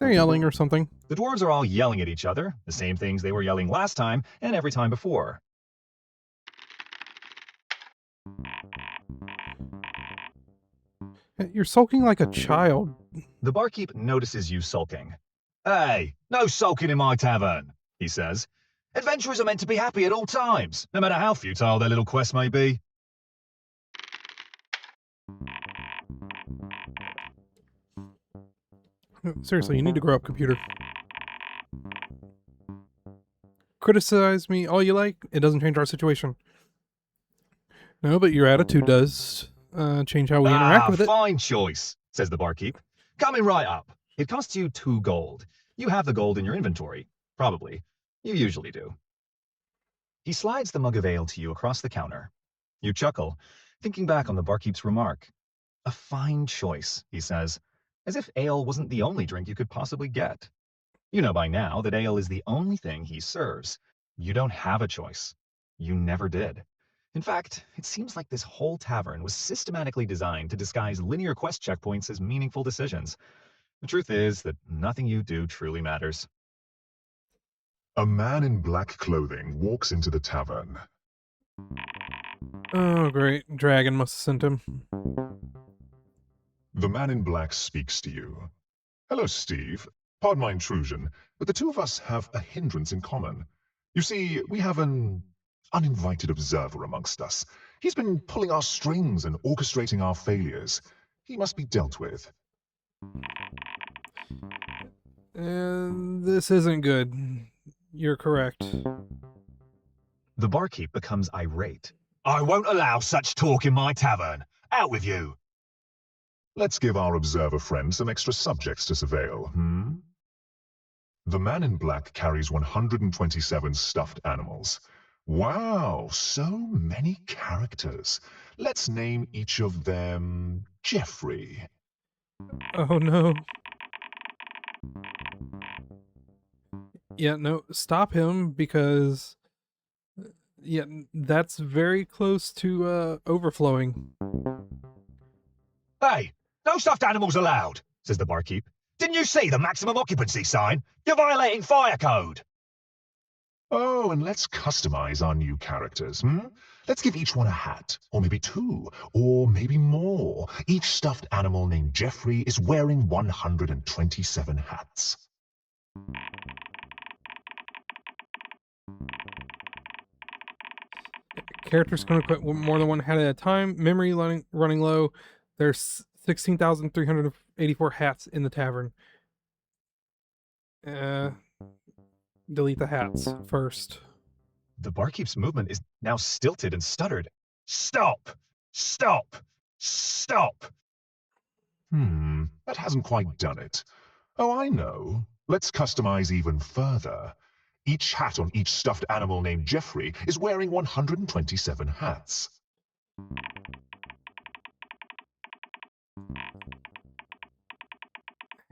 They're yelling or something. The dwarves are all yelling at each other, the same things they were yelling last time and every time before. You're sulking like a child. The barkeep notices you sulking. Hey, no sulking in my tavern, he says. Adventurers are meant to be happy at all times, no matter how futile their little quest may be. Seriously, you need to grow up, computer. Criticize me all you like. It doesn't change our situation. No, but your attitude does change how we interact with it. Fine choice, says the barkeep. Coming right up. It costs you 2 gold. You have the gold in your inventory. Probably. You usually do. He slides the mug of ale to you across the counter. You chuckle, thinking back on the barkeep's remark. A fine choice, he says, as if ale wasn't the only drink you could possibly get. You know by now that ale is the only thing he serves. You don't have a choice. You never did. In fact, it seems like this whole tavern was systematically designed to disguise linear quest checkpoints as meaningful decisions. The truth is that nothing you do truly matters. A man in black clothing walks into the tavern. Oh, great. Dragon must have sent him. The man in black speaks to you. Hello, Steve. Pardon my intrusion, but the two of us have a hindrance in common. You see, we have an uninvited observer amongst us. He's been pulling our strings and orchestrating our failures. He must be dealt with. This isn't good. You're correct. The barkeep becomes irate. I won't allow such talk in my tavern. Out with you. Let's give our observer friend some extra subjects to surveil, The man in black carries 127 stuffed animals. Wow, so many characters. Let's name each of them Jeffrey. Oh, no. Yeah, no, stop him because... Yeah, that's very close to overflowing. Hey, no stuffed animals allowed, says the barkeep. Didn't you see the maximum occupancy sign? You're violating fire code. Oh, and let's customize our new characters, hmm? Let's give each one a hat, or maybe two, or maybe more. Each stuffed animal named Jeffrey is wearing 127 hats. Characters can equip more than one hat at a time. Memory running low. There's 16,384 hats in the tavern. Delete the hats first. The barkeep's movement is now stilted and stuttered. Stop! Stop! Stop! That hasn't quite done it. Oh, I know. Let's customize even further. Each hat on each stuffed animal named Jeffrey is wearing 127 hats.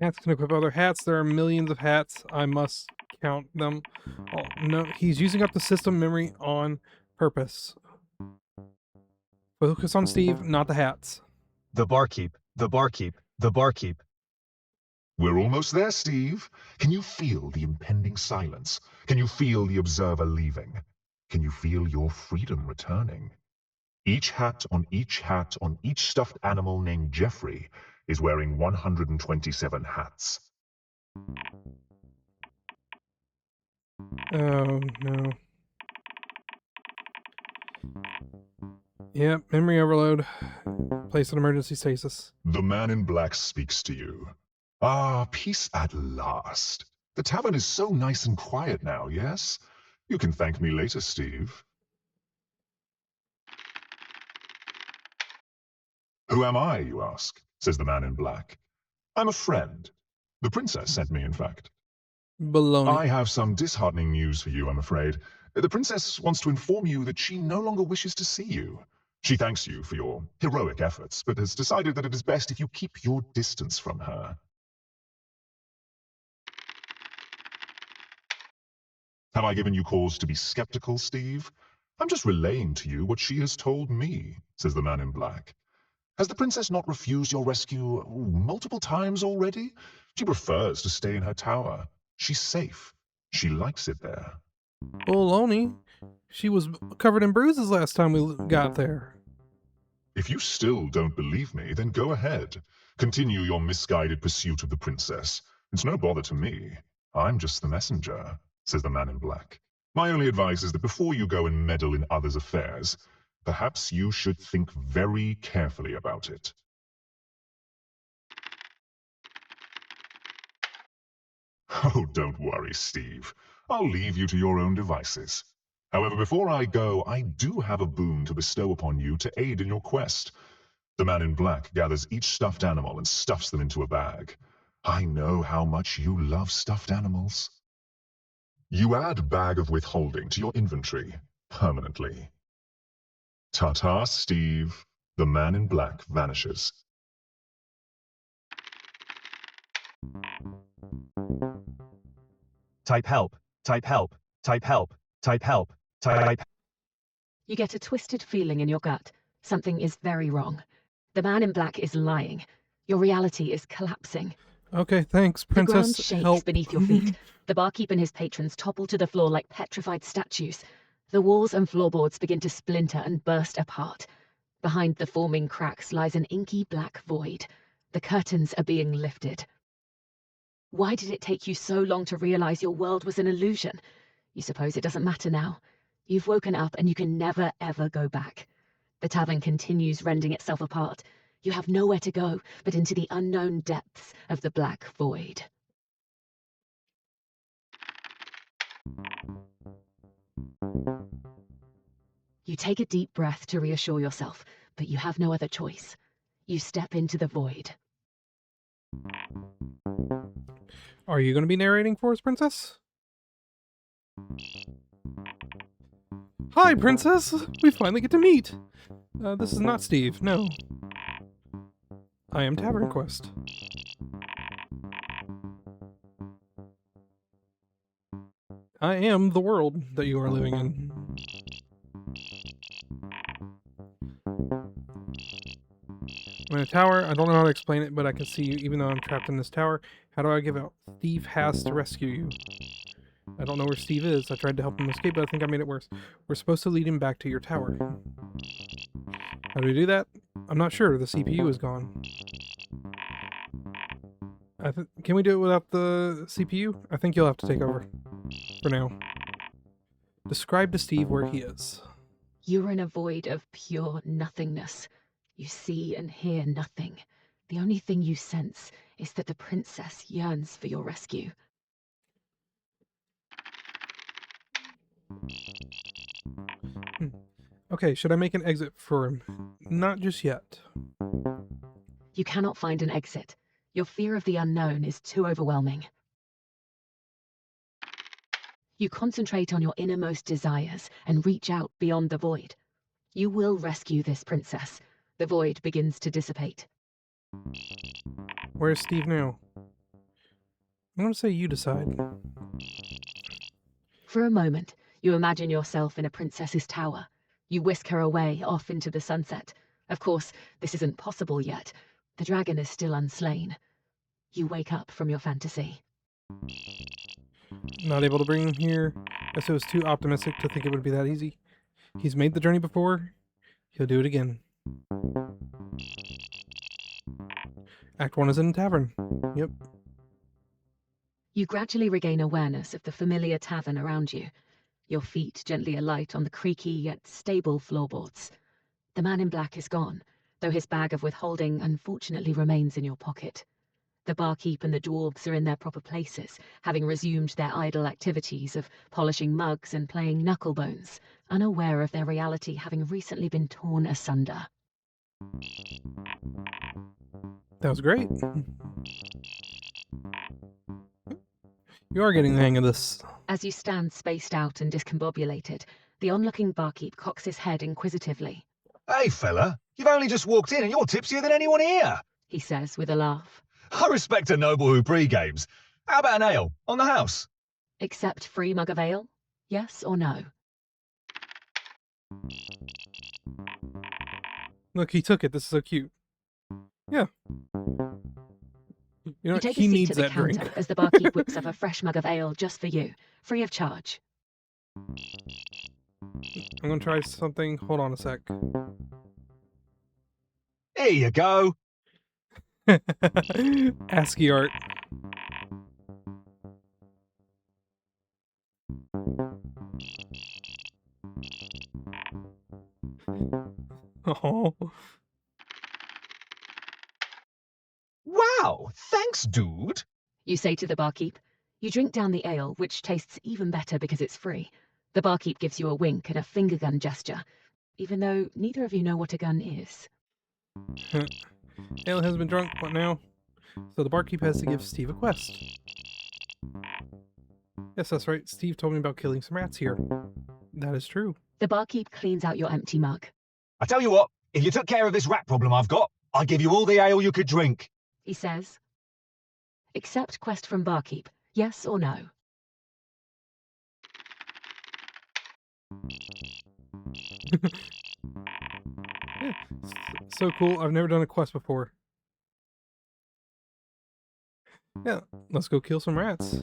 Hats can equip other hats. There are millions of hats. I must count them. Oh, no, he's using up the system memory on purpose. Focus on Steve, not the hats. The barkeep, the barkeep, the barkeep. We're almost there, Steve. Can you feel the impending silence? Can you feel the observer leaving? Can you feel your freedom returning? Each hat on each stuffed animal named Jeffrey is wearing 127 hats. Oh, no. Yep, memory overload. Place an emergency stasis. The man in black speaks to you. Ah, peace at last. The tavern is so nice and quiet now, yes? You can thank me later, Steve. Who am I, you ask, says the man in black. I'm a friend. The princess sent me, in fact. Baloney. I have some disheartening news for you, I'm afraid. The princess wants to inform you that she no longer wishes to see you. She thanks you for your heroic efforts, but has decided that it is best if you keep your distance from her. Have I given you cause to be skeptical, Steve? I'm just relaying to you what she has told me, says the man in black. Has the princess not refused your rescue multiple times already? She prefers to stay in her tower. She's safe. She likes it there. Baloney. She was covered in bruises last time we got there. If you still don't believe me, then go ahead. Continue your misguided pursuit of the princess. It's no bother to me. I'm just the messenger, says the man in black. My only advice is that before you go and meddle in others' affairs, perhaps you should think very carefully about it. Oh, don't worry, Steve. I'll leave you to your own devices. However, before I go, I do have a boon to bestow upon you to aid in your quest. The man in black gathers each stuffed animal and stuffs them into a bag. I know how much you love stuffed animals. You add Bag of Withholding to your inventory, permanently. Ta-ta, Steve. The man in black vanishes. Type help, type help, type help, type help, type. You get a twisted feeling in your gut. Something is very wrong. The man in black is lying. Your reality is collapsing. Okay, thanks, The ground princess. shakes Help. beneath your feet. The barkeep and his patrons topple to the floor like petrified statues. The walls and floorboards begin to splinter and burst apart. Behind the forming cracks lies an inky black void. The curtains are being lifted. Why did it take you so long to realize your world was an illusion? You suppose it doesn't matter now. You've woken up and you can never, ever go back. The tavern continues rending itself apart. You have nowhere to go but into the unknown depths of the black void. You take a deep breath to reassure yourself, but you have no other choice. You step into the void. Are you going to be narrating for us, princess? Hi, princess! We finally get to meet! This is not Steve, no. I am TavernQuest. I am the world that you are living in. I'm in a tower. I don't know how to explain it, but I can see you even though I'm trapped in this tower. How do I give out? Steve has to rescue you. I don't know where Steve is. I tried to help him escape, but I think I made it worse. We're supposed to lead him back to your tower. How do we do that? I'm not sure. The CPU is gone. Can we do it without the CPU? I think you'll have to take over. For now. Describe to Steve where he is. You're in a void of pure nothingness. You see and hear nothing. The only thing you sense is that the princess yearns for your rescue. Okay, should I make an exit for him? Not just yet. You cannot find an exit. Your fear of the unknown is too overwhelming. You concentrate on your innermost desires and reach out beyond the void. You will rescue this princess. The void begins to dissipate. Where's Steve now? I'm gonna say you decide. For a moment, you imagine yourself in a princess's tower. You whisk her away off into the sunset. Of course, this isn't possible yet. The dragon is still unslain. You wake up from your fantasy. Not able to bring him here. Guess it was too optimistic to think it would be that easy. He's made the journey before. He'll do it again. Act 1 is in a tavern. Yep. You gradually regain awareness of the familiar tavern around you. Your feet gently alight on the creaky yet stable floorboards. The man in black is gone, though his bag of withholding unfortunately remains in your pocket. The barkeep and the dwarves are in their proper places, having resumed their idle activities of polishing mugs and playing knucklebones, unaware of their reality having recently been torn asunder. That was great. You are getting the hang of this. As you stand spaced out and discombobulated, the onlooking barkeep cocks his head inquisitively. Hey, fella, you've only just walked in and you're tipsier than anyone here. He says with a laugh. I respect a noble who pre-games. How about an ale on the house? Accept free mug of ale? Yes or no? Look, he took it. This is so cute. Yeah. You know You what? take He a seat needs at the that counter drink. as the barkeep whips up a fresh mug of ale just for you, free of charge. I'm gonna try something. Hold on a sec. Here you go. ASCII art. Oh. Wow, thanks, dude. You say to the barkeep. You drink down the ale, which tastes even better because it's free. The barkeep gives you a wink and a finger gun gesture, even though neither of you know what a gun is. Ale has been drunk. What now? So the barkeep has to give Steve a quest. Yes, that's right. Steve told me about killing some rats here. That is true. The barkeep cleans out your empty mug. I tell you what, if you took care of this rat problem I've got, I'd give you all the ale you could drink. He says. Accept quest from barkeep, yes or no? Yeah, so cool. I've never done a quest before. Yeah, let's go kill some rats.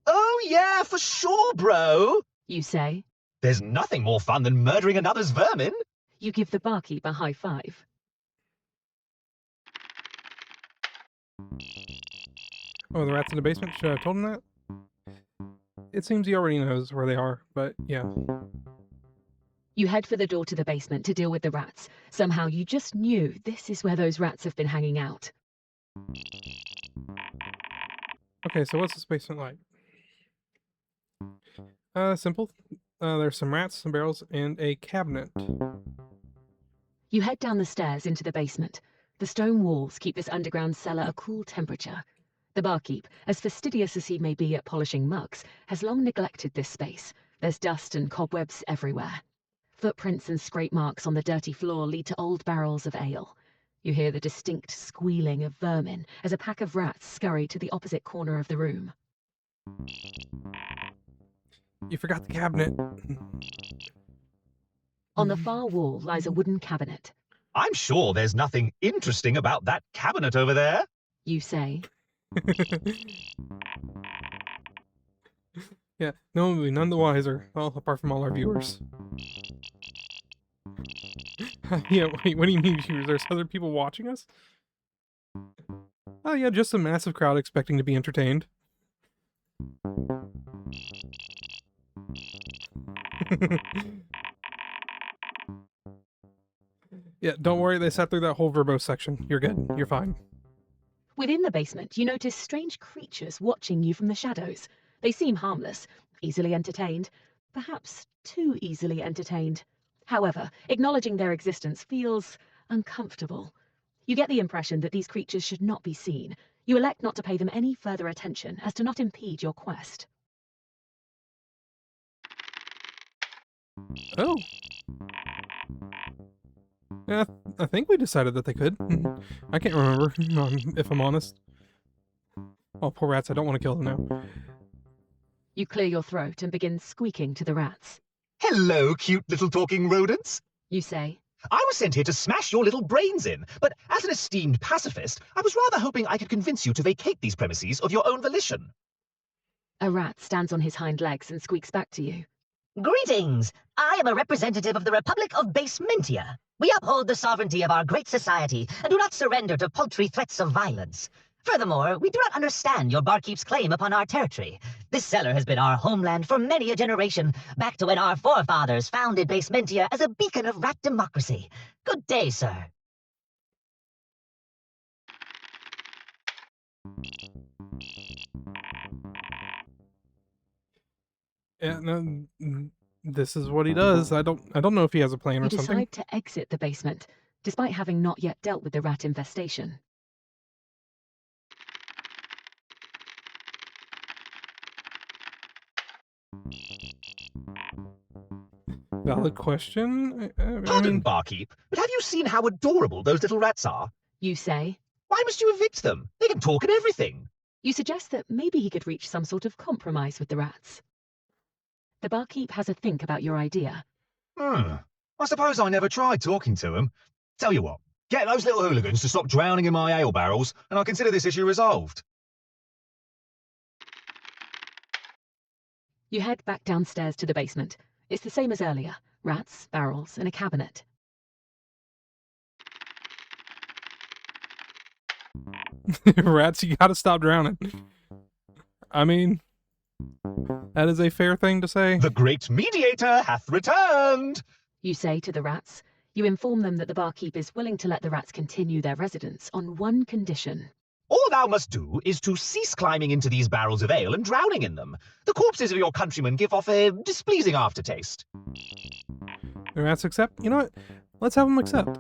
Oh yeah, for sure, bro. You say. There's nothing more fun than murdering another's vermin. You give the barkeep a high five. Oh, the rats in the basement? Should I have told him that? It seems he already knows where they are, but yeah. You head for the door to the basement to deal with the rats. Somehow you just knew this is where those rats have been hanging out. Okay, so what's this basement like? Simple. There's some rats, some barrels, and a cabinet. You head down the stairs into the basement. The stone walls keep this underground cellar a cool temperature. The barkeep, as fastidious as he may be at polishing mugs, has long neglected this space. There's dust and cobwebs everywhere. Footprints and scrape marks on the dirty floor lead to old barrels of ale. You hear the distinct squealing of vermin as a pack of rats scurry to the opposite corner of the room. You forgot the cabinet. On the far wall lies a wooden cabinet. I'm sure there's nothing interesting about that cabinet over there. You say. Yeah, no one will be none the wiser, well, apart from all our viewers. Yeah, wait, what do you mean viewers? There's other people watching us? Oh yeah, just a massive crowd expecting to be entertained. Yeah, don't worry, they sat through that whole verbose section. You're good. You're fine. Within the basement, you notice strange creatures watching you from the shadows. They seem harmless, easily entertained, perhaps too easily entertained. However, acknowledging their existence feels uncomfortable. You get the impression that these creatures should not be seen. You elect not to pay them any further attention as to not impede your quest. Oh. Yeah, I think we decided that they could. I can't remember, if I'm honest. Oh, poor rats, I don't want to kill them now. You clear your throat and begin squeaking to the rats. Hello, cute little talking rodents. You say, I was sent here to smash your little brains in, but as an esteemed pacifist, I was rather hoping I could convince you to vacate these premises of your own volition. a rat stands on his hind legs and squeaks back to you. Greetings! I am a representative of the Republic of Basementia. We uphold the sovereignty of our great society and do not surrender to paltry threats of violence. Furthermore, we do not understand your barkeep's claim upon our territory. This cellar has been our homeland for many a generation, back to when our forefathers founded Basementia as a beacon of rat democracy. Good day, sir. Yeah, no, this is what he does. I don't know if he has a plan You or something. decide to exit the basement, despite having not yet dealt with the rat infestation. Valid question. I Pardon, mean, barkeep, but have you seen how adorable those little rats are? You say. Why must you evict them? They can talk and everything. You suggest that maybe he could reach some sort of compromise with the rats. The barkeep has a think about your idea. I suppose I never tried talking to them. Tell you what, get those little hooligans to stop drowning in my ale barrels, and I'll consider this issue resolved. You head back downstairs to the basement. It's the same as earlier. Rats, barrels, and a cabinet. rats, you gotta stop drowning. I mean, that is a fair thing to say. The great mediator hath returned! You say to the rats. You inform them that the barkeep is willing to let the rats continue their residence on one condition. All thou must do is to cease climbing into these barrels of ale and drowning in them. The corpses of your countrymen give off a displeasing aftertaste. The rats accept? You know what? Let's have them accept.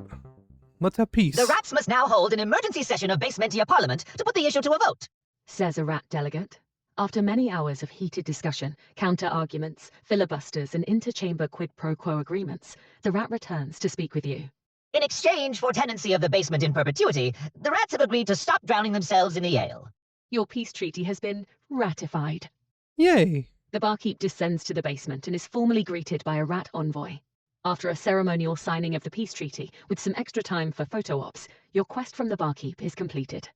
Let's have peace. The rats must now hold an emergency session of Basementia Parliament to put the issue to a vote. Says a rat delegate. After many hours of heated discussion, counter-arguments, filibusters, and interchamber quid pro quo agreements, the rat returns to speak with you. In exchange for tenancy of the basement in perpetuity, the rats have agreed to stop drowning themselves in the ale. Your peace treaty has been ratified. Yay! The barkeep descends to the basement and is formally greeted by a rat envoy. After a ceremonial signing of the peace treaty, with some extra time for photo ops, your quest from the barkeep is completed.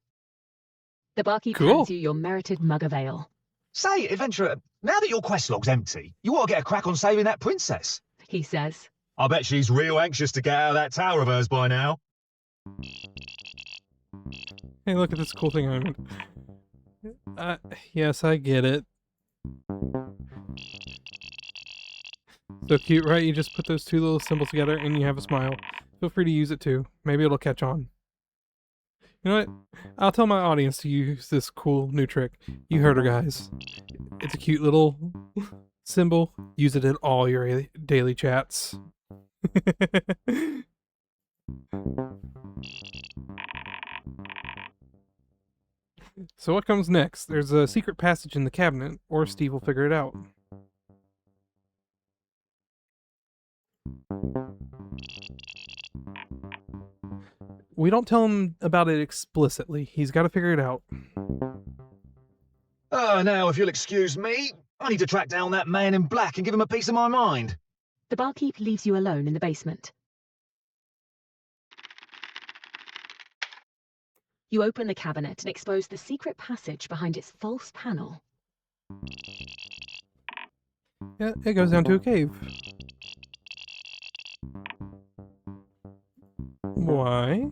The barkeep Cool. hands you your merited mug of ale. Say, adventurer, now that your quest log's empty, you ought to get a crack on saving that princess. He says. I bet she's real anxious to get out of that tower of hers by now. Hey, look at this cool thing I made. Yes, I get it. So cute, right? You just put those two little symbols together and you have a smile. Feel free to use it too. Maybe it'll catch on. You know what? I'll tell my audience to use this cool new trick. You heard her, guys. It's a cute little symbol. Use it in all your daily chats. So what comes next? There's a secret passage in the cabinet, or Steve will figure it out. We don't tell him about it explicitly. He's got to figure it out. Now, if you'll excuse me, I need to track down that man in black and give him a piece of my mind. The barkeep leaves you alone in the basement. You open the cabinet and expose the secret passage behind its false panel. Yeah, it goes down to a cave. Why?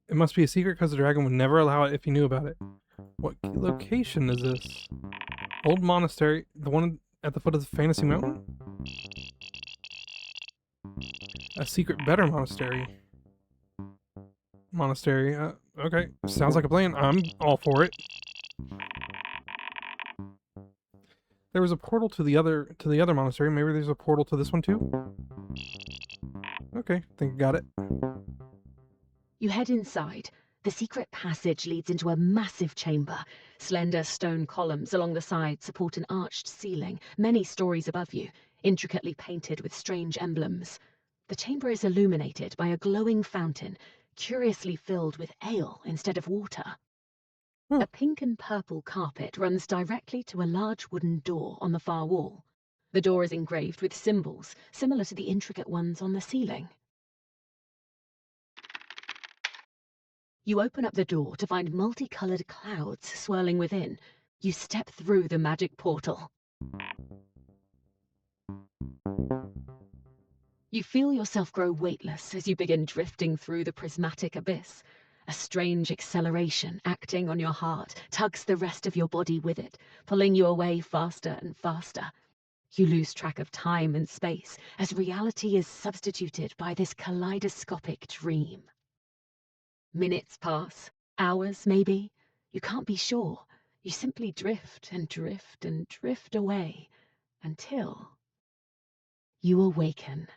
It must be a secret because the dragon would never allow it if he knew about it. What location is this? Old monastery, the one at the foot of the Fantasy Mountain? A secret better monastery. Monastery, okay. Sounds like a plan. I'm all for it. There was a portal to the other monastery. Maybe there's a portal to this one too? Okay, think I got it. You head inside. The secret passage leads into a massive chamber. Slender stone columns along the sides support an arched ceiling, many stories above you, intricately painted with strange emblems. The chamber is illuminated by a glowing fountain, curiously filled with ale instead of water. A pink and purple carpet runs directly to a large wooden door on the far wall. The door is engraved with symbols, similar to the intricate ones on the ceiling. You open up the door to find multicolored clouds swirling within. You step through the magic portal. You feel yourself grow weightless as you begin drifting through the prismatic abyss. A strange acceleration acting on your heart tugs the rest of your body with it, pulling you away faster and faster. You lose track of time and space as reality is substituted by this kaleidoscopic dream. Minutes pass, hours maybe. You can't be sure. You simply drift and drift and drift away until you awaken.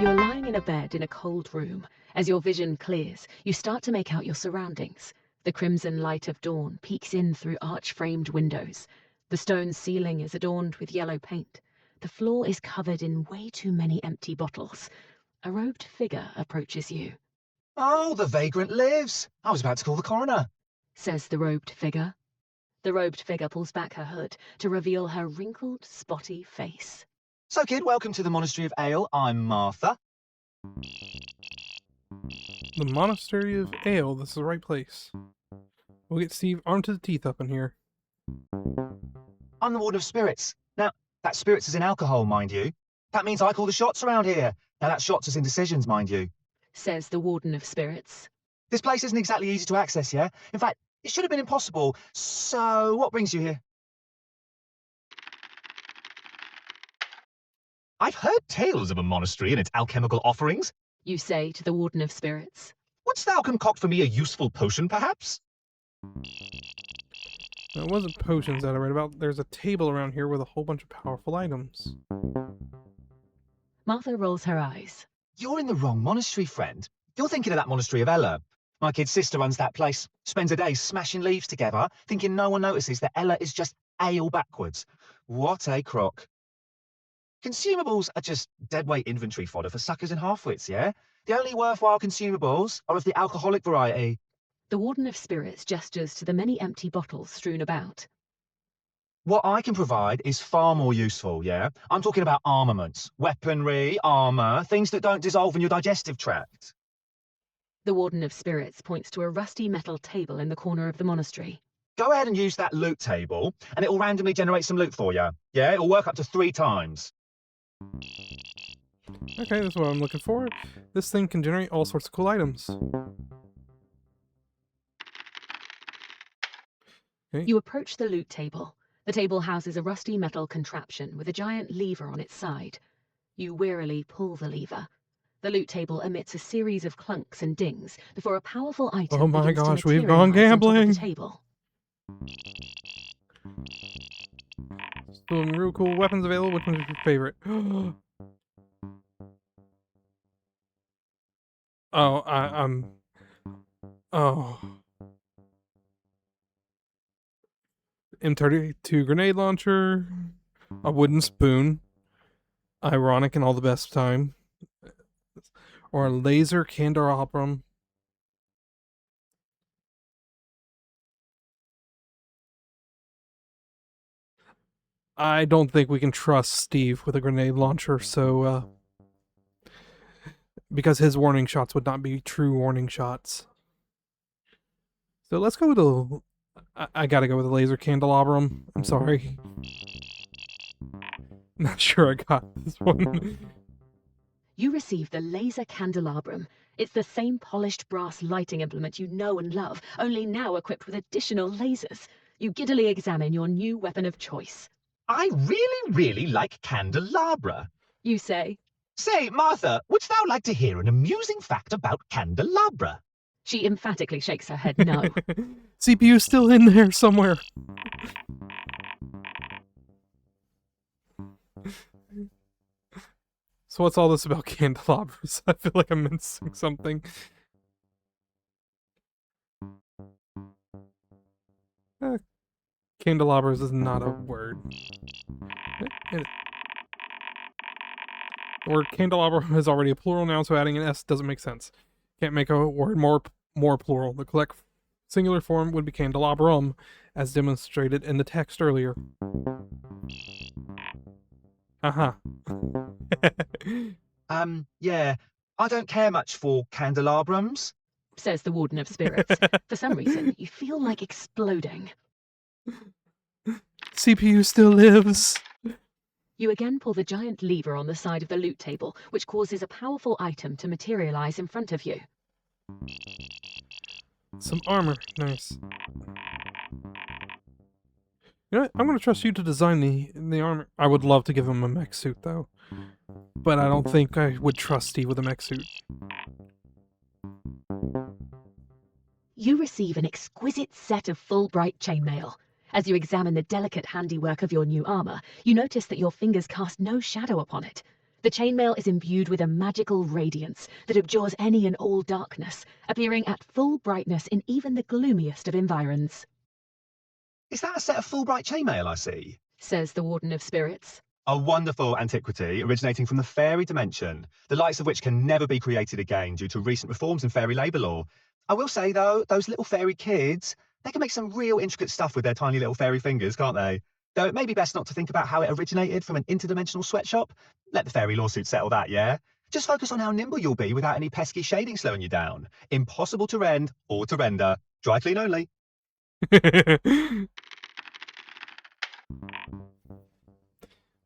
You're lying in a bed in a cold room. As your vision clears, you start to make out your surroundings. The crimson light of dawn peeks in through arch-framed windows. The stone ceiling is adorned with yellow paint. The floor is covered in way too many empty bottles. A robed figure approaches you. Oh, the vagrant lives! I was about to call the coroner, says the robed figure. The robed figure pulls back her hood to reveal her wrinkled, spotty face. So, kid, welcome to the Monastery of Ale. I'm Martha. The Monastery of Ale, this is the right place. We'll get Steve armed to the teeth up in here. I'm the Warden of Spirits. Now, that spirits is in alcohol, mind you. That means I call the shots around here. Now, that shots is in decisions, mind you. Says the Warden of Spirits. This place isn't exactly easy to access, yeah? In fact, it should have been impossible. So, what brings you here? I've heard tales of a monastery and its alchemical offerings. You say to the Warden of Spirits. Wouldst thou concoct for me a useful potion, perhaps? No, it wasn't potions that I read about. There's a table around here with a whole bunch of powerful items. Martha rolls her eyes. You're in the wrong monastery, friend. You're thinking of that Monastery of Ella. My kid's sister runs that place. Spends a day smashing leaves together, thinking no one notices that Ella is just ale backwards. What a crock. Consumables are just deadweight inventory fodder for suckers and halfwits, yeah? The only worthwhile consumables are of the alcoholic variety. The Warden of Spirits gestures to the many empty bottles strewn about. What I can provide is far more useful, yeah? I'm talking about armaments, weaponry, armor, things that don't dissolve in your digestive tract. The Warden of Spirits points to a rusty metal table in the corner of the monastery. Go ahead and use that loot table, and it will randomly generate some loot for you. Yeah, it'll work up to 3 times. Okay, that's what I'm looking for. This thing can generate all sorts of cool items. Okay. You approach the loot table. The table houses a rusty metal contraption with a giant lever on its side. You wearily pull the lever. The loot table emits a series of clunks and dings before a powerful item Oh my begins to gosh, we've gone materialize on top of gambling. the table. Still real cool weapons available. Which one's your favorite? I'm. Oh. M32 grenade launcher, a wooden spoon, ironic and all the best time, or a laser candelabrum. I don't think we can trust Steve with a grenade launcher, so because his warning shots would not be true warning shots. So let's go with I gotta go with the laser candelabrum. I'm sorry. Not sure I got this one. You receive the laser candelabrum. It's the same polished brass lighting implement you know and love, only now equipped with additional lasers. You giddily examine your new weapon of choice. I really like candelabra. You say. Say, Martha, wouldst thou like to hear an amusing fact about candelabra? She emphatically shakes her head no. CPU's still in there somewhere. So what's all this about candelabras? I feel like I'm missing something. Candelabras is not a word. The word candelabra is already a plural noun, so adding an S doesn't make sense. Can't make a word more plural. The correct singular form would be candelabrum, as demonstrated in the text earlier. Uh-huh. Yeah, I don't care much for candelabrums. Says the Warden of Spirits. For some reason, you feel like exploding. CPU still lives. You again pull the giant lever on the side of the loot table, which causes a powerful item to materialize in front of you. Some armor. Nice. You know what? I'm going to trust you to design the armor. I would love to give him a mech suit, though. But I don't think I would trust Steve with a mech suit. You receive an exquisite set of full bright chainmail. As you examine the delicate handiwork of your new armor, you notice that your fingers cast no shadow upon it. The chainmail is imbued with a magical radiance that abjures any and all darkness, appearing at full brightness in even the gloomiest of environs. Is that a set of full bright chainmail I see? Says the Warden of Spirits. A wonderful antiquity originating from the fairy dimension, the likes of which can never be created again due to recent reforms in fairy labour law. I will say, though, those little fairy kids, they can make some real intricate stuff with their tiny little fairy fingers, can't they? Though it may be best not to think about how it originated from an interdimensional sweatshop. Let the fairy lawsuit settle that, yeah? Just focus on how nimble you'll be without any pesky shading slowing you down. Impossible to rend or to render. Dry clean only.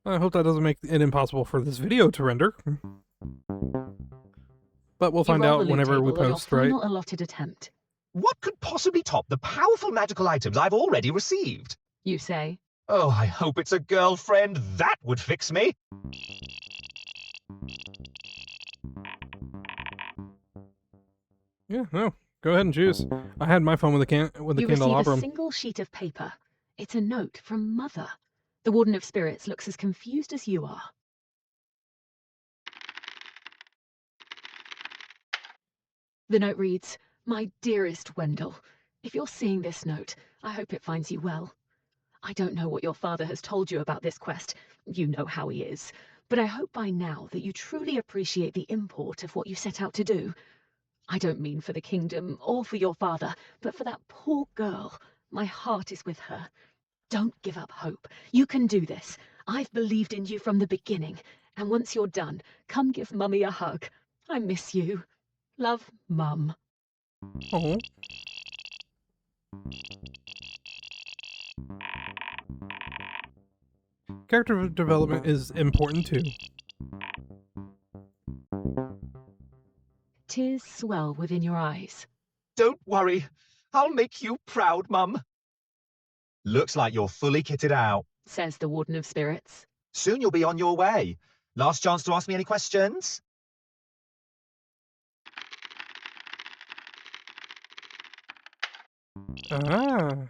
I hope that doesn't make it impossible for this video to render. But we'll find out whenever we post, right? Final allotted attempt. What could possibly top the powerful magical items I've already received? You say. Oh, I hope it's a girlfriend. That would fix me. Yeah, no. Go ahead and choose. I had my phone with the You receive candelabrum. a single sheet of paper. It's a note from Mother. The Warden of Spirits looks as confused as you are. The note reads, "My dearest Wendell, if you're seeing this note, I hope it finds you well. I don't know what your father has told you about this quest. You know how he is. But I hope by now that you truly appreciate the import of what you set out to do. I don't mean for the kingdom or for your father, but for that poor girl. My heart is with her. Don't give up hope. You can do this. I've believed in you from the beginning. And once you're done, come give Mummy a hug. I miss you. Love, Mum." Oh. Character development is important too. Tears swell within your eyes. Don't worry. I'll make you proud, Mum. Looks like you're fully kitted out. Says the Warden of Spirits. Soon you'll be on your way. Last chance to ask me any questions? Ah.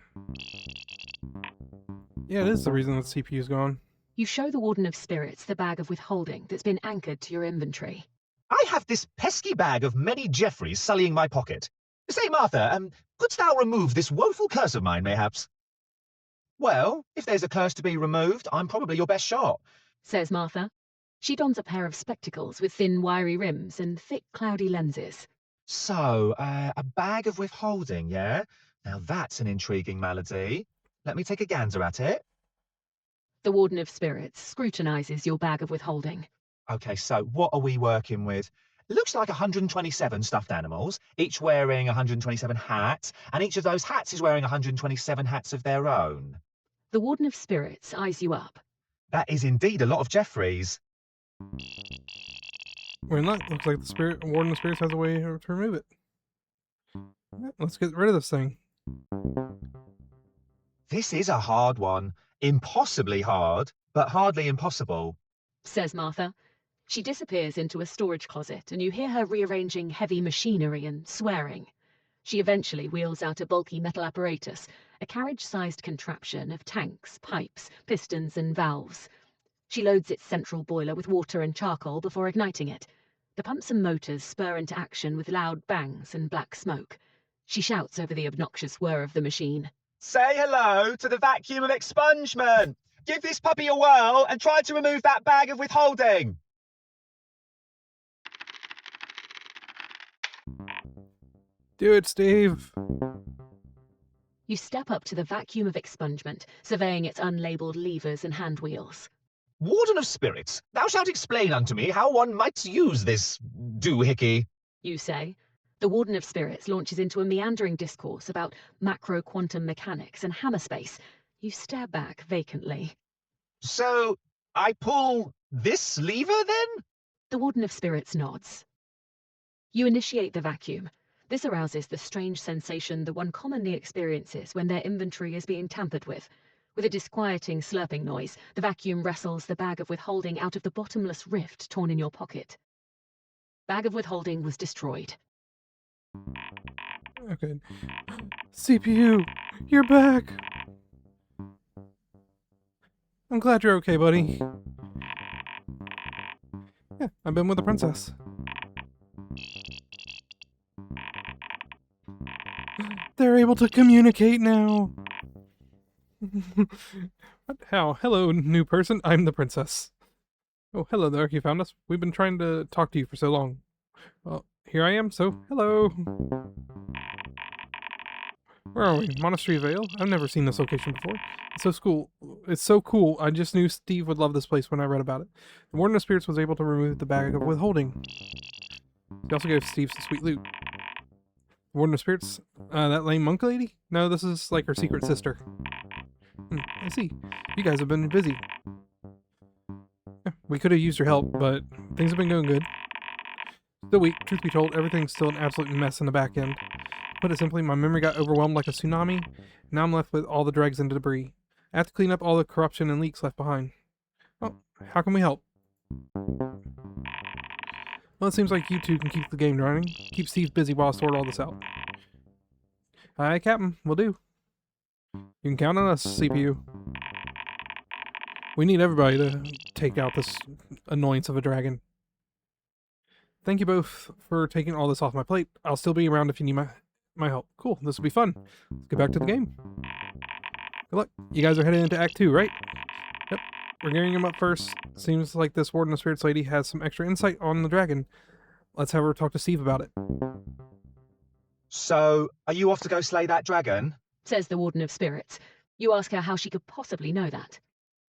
Yeah, it is the reason that CPU's gone. You show the Warden of Spirits the bag of withholding that's been anchored to your inventory. I have this pesky bag of many Jeffreys sullying my pocket. Say, Martha, couldst thou remove this woeful curse of mine, mayhaps? Well, if there's a curse to be removed, I'm probably your best shot. Says Martha. She dons a pair of spectacles with thin, wiry rims and thick, cloudy lenses. So, a bag of withholding, yeah? Now that's an intriguing malady. Let me take a gander at it. The Warden of Spirits scrutinizes your bag of withholding. Okay, so what are we working with? It looks like 127 stuffed animals, each wearing 127 hats, and each of those hats is wearing 127 hats of their own. The Warden of Spirits eyes you up. That is indeed a lot of Jeffreys. When that looks like the Warden of Spirits has a way to remove it. Yeah, let's get rid of this thing. This is a hard one. Impossibly hard, but hardly impossible. Says Martha. She disappears into a storage closet and you hear her rearranging heavy machinery and swearing. She eventually wheels out a bulky metal apparatus, a carriage-sized contraption of tanks, pipes, pistons and valves. She loads its central boiler with water and charcoal before igniting it. The pumps and motors spur into action with loud bangs and black smoke. She shouts over the obnoxious whir of the machine. Say hello to the vacuum of expungement. Give this puppy a whirl and try to remove that bag of withholding. Do it, Steve. You step up to the vacuum of expungement, surveying its unlabeled levers and hand wheels. Warden of Spirits, thou shalt explain unto me how one might use this doohickey. You say. The Warden of Spirits launches into a meandering discourse about macro-quantum mechanics and hammer space. You stare back vacantly. So, I pull this lever then? The Warden of Spirits nods. You initiate the vacuum. This arouses the strange sensation that one commonly experiences when their inventory is being tampered with. With a disquieting slurping noise, the vacuum wrestles the bag of withholding out of the bottomless rift torn in your pocket. Bag of withholding was destroyed. Okay. CPU, you're back. I'm glad you're okay, buddy. Yeah, I've been with the princess. They're able to communicate now. What? How? Hello, new person. I'm the princess. Oh, hello there. You found us. We've been trying to talk to you for so long. Well, here I am, so hello. Where are we? Monastery Vale? I've never seen this location before. It's so cool. It's so cool. I just knew Steve would love this place when I read about it. The Warden of Spirits was able to remove the bag of withholding. He also gave Steve some sweet loot. The Warden of Spirits? That lame monk lady? No, this is like her secret sister. I see. You guys have been busy. Yeah, we could have used your help, but things have been going good. Still weak. Truth be told, everything's still an absolute mess in the back end. Put it simply, my memory got overwhelmed like a tsunami. Now I'm left with all the dregs and debris. I have to clean up all the corruption and leaks left behind. Oh, how can we help? Well, it seems like you two can keep the game running. Keep Steve busy while I sort all this out. Aye, Captain. Will do. You can count on us, CPU. We need everybody to take out this annoyance of a dragon. Thank you both for taking all this off my plate. I'll still be around if you need my help. Cool, this will be fun. Let's get back to the game. Good luck. You guys are heading into Act 2, right? Yep. We're gearing him up first. Seems like this Warden of Spirits lady has some extra insight on the dragon. Let's have her talk to Steve about it. So, are you off to go slay that dragon? Says the Warden of Spirits. You ask her how she could possibly know that.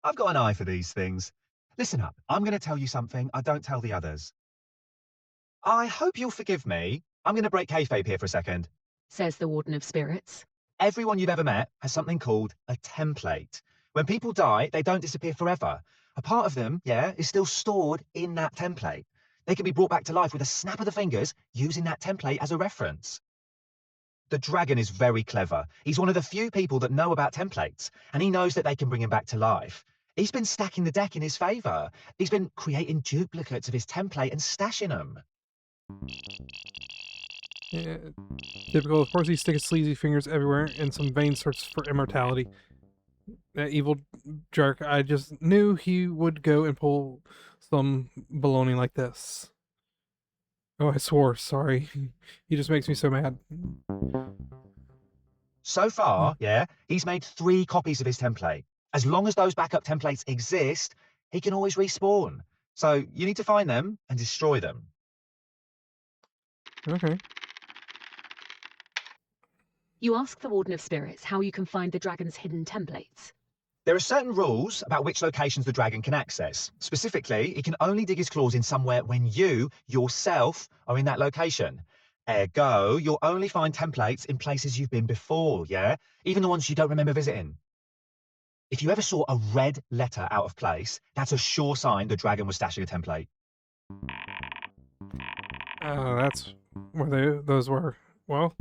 I've got an eye for these things. Listen up, I'm going to tell you something I don't tell the others. I hope you'll forgive me. I'm going to break kayfabe here for a second. Says the Warden of Spirits. Everyone you've ever met has something called a template. When people die, they don't disappear forever. A part of them, is still stored in that template. They can be brought back to life with a snap of the fingers using that template as a reference. The dragon is very clever. He's one of the few people that know about templates, and he knows that they can bring him back to life. He's been stacking the deck in his favour. He's been creating duplicates of his template and stashing them. Yeah, typical. Of course, he sticks his sleazy fingers everywhere, and some vain search for immortality. That evil jerk. I just knew he would go and pull some baloney like this. Oh, I swore. Sorry. He just makes me so mad. So far, he's made 3 copies of his template. As long as those backup templates exist, he can always respawn. So you need to find them and destroy them. Okay. You ask the Warden of Spirits how you can find the dragon's hidden templates. There are certain rules about which locations the dragon can access. Specifically, he can only dig his claws in somewhere when you, yourself, are in that location. Ergo, you'll only find templates in places you've been before, yeah? Even the ones you don't remember visiting. If you ever saw a red letter out of place, that's a sure sign the dragon was stashing a template. That's where those were. Well,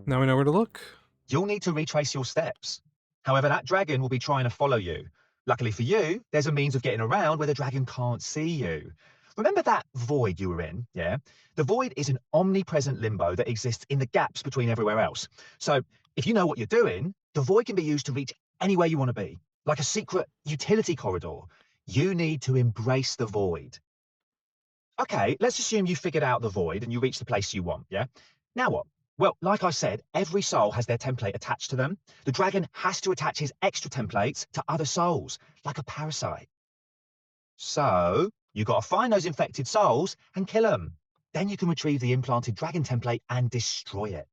now we know where to look. You'll need to retrace your steps. However, that dragon will be trying to follow you. Luckily for you, there's a means of getting around where the dragon can't see you. Remember that void you were in, yeah? The void is an omnipresent limbo that exists in the gaps between everywhere else. So, if you know what you're doing, the void can be used to reach anywhere you want to be, like a secret utility corridor. You need to embrace the void. Okay, let's assume you figured out the void and you reach the place you want, yeah? Now what? Well, like I said, every soul has their template attached to them. The dragon has to attach his extra templates to other souls, like a parasite. So, you got to find those infected souls and kill them. Then you can retrieve the implanted dragon template and destroy it.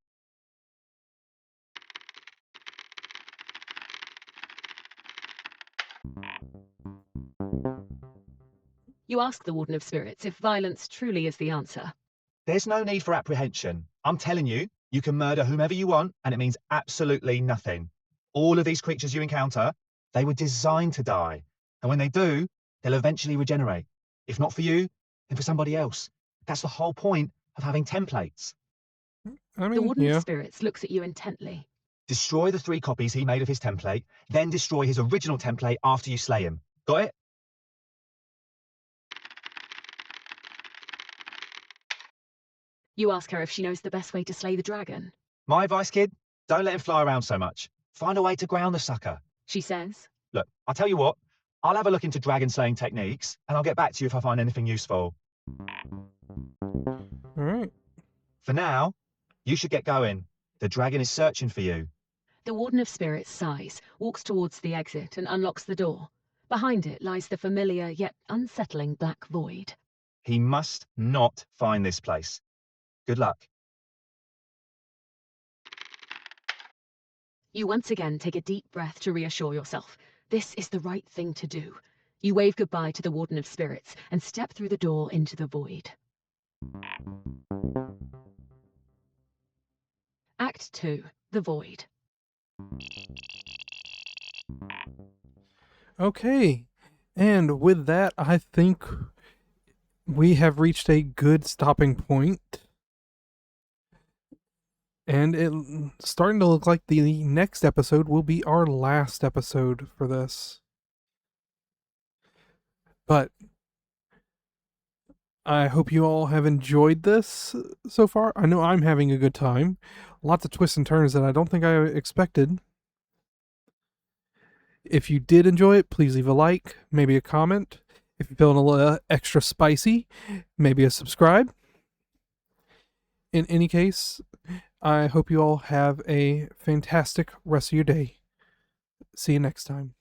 You ask the Warden of Spirits if violence truly is the answer. There's no need for apprehension. I'm telling you, you can murder whomever you want, and it means absolutely nothing. All of these creatures you encounter, they were designed to die. And when they do, they'll eventually regenerate. If not for you, then for somebody else. That's the whole point of having templates. I The mean, Warden yeah. of Spirits looks at you intently. Destroy the 3 copies he made of his template, then destroy his original template after you slay him. Got it? You ask her if she knows the best way to slay the dragon. My advice, kid, don't let him fly around so much. Find a way to ground the sucker. She says. Look, I'll tell you what, I'll have a look into dragon slaying techniques, and I'll get back to you if I find anything useful. All right. For now, you should get going. The dragon is searching for you. The Warden of Spirits sighs, walks towards the exit and unlocks the door. Behind it lies the familiar yet unsettling black void. He must not find this place. Good luck. You once again take a deep breath to reassure yourself. This is the right thing to do. You wave goodbye to the Warden of Spirits and step through the door into the void. Act 2. The Void. Okay. And with that, I think we have reached a good stopping point. And it's starting to look like the next episode will be our last episode for this. But I hope you all have enjoyed this so far. I know I'm having a good time. Lots of twists and turns that I don't think I expected. If you did enjoy it, please leave a like, maybe a comment. If you're feeling a little extra spicy, maybe a subscribe. In any case, I hope you all have a fantastic rest of your day. See you next time.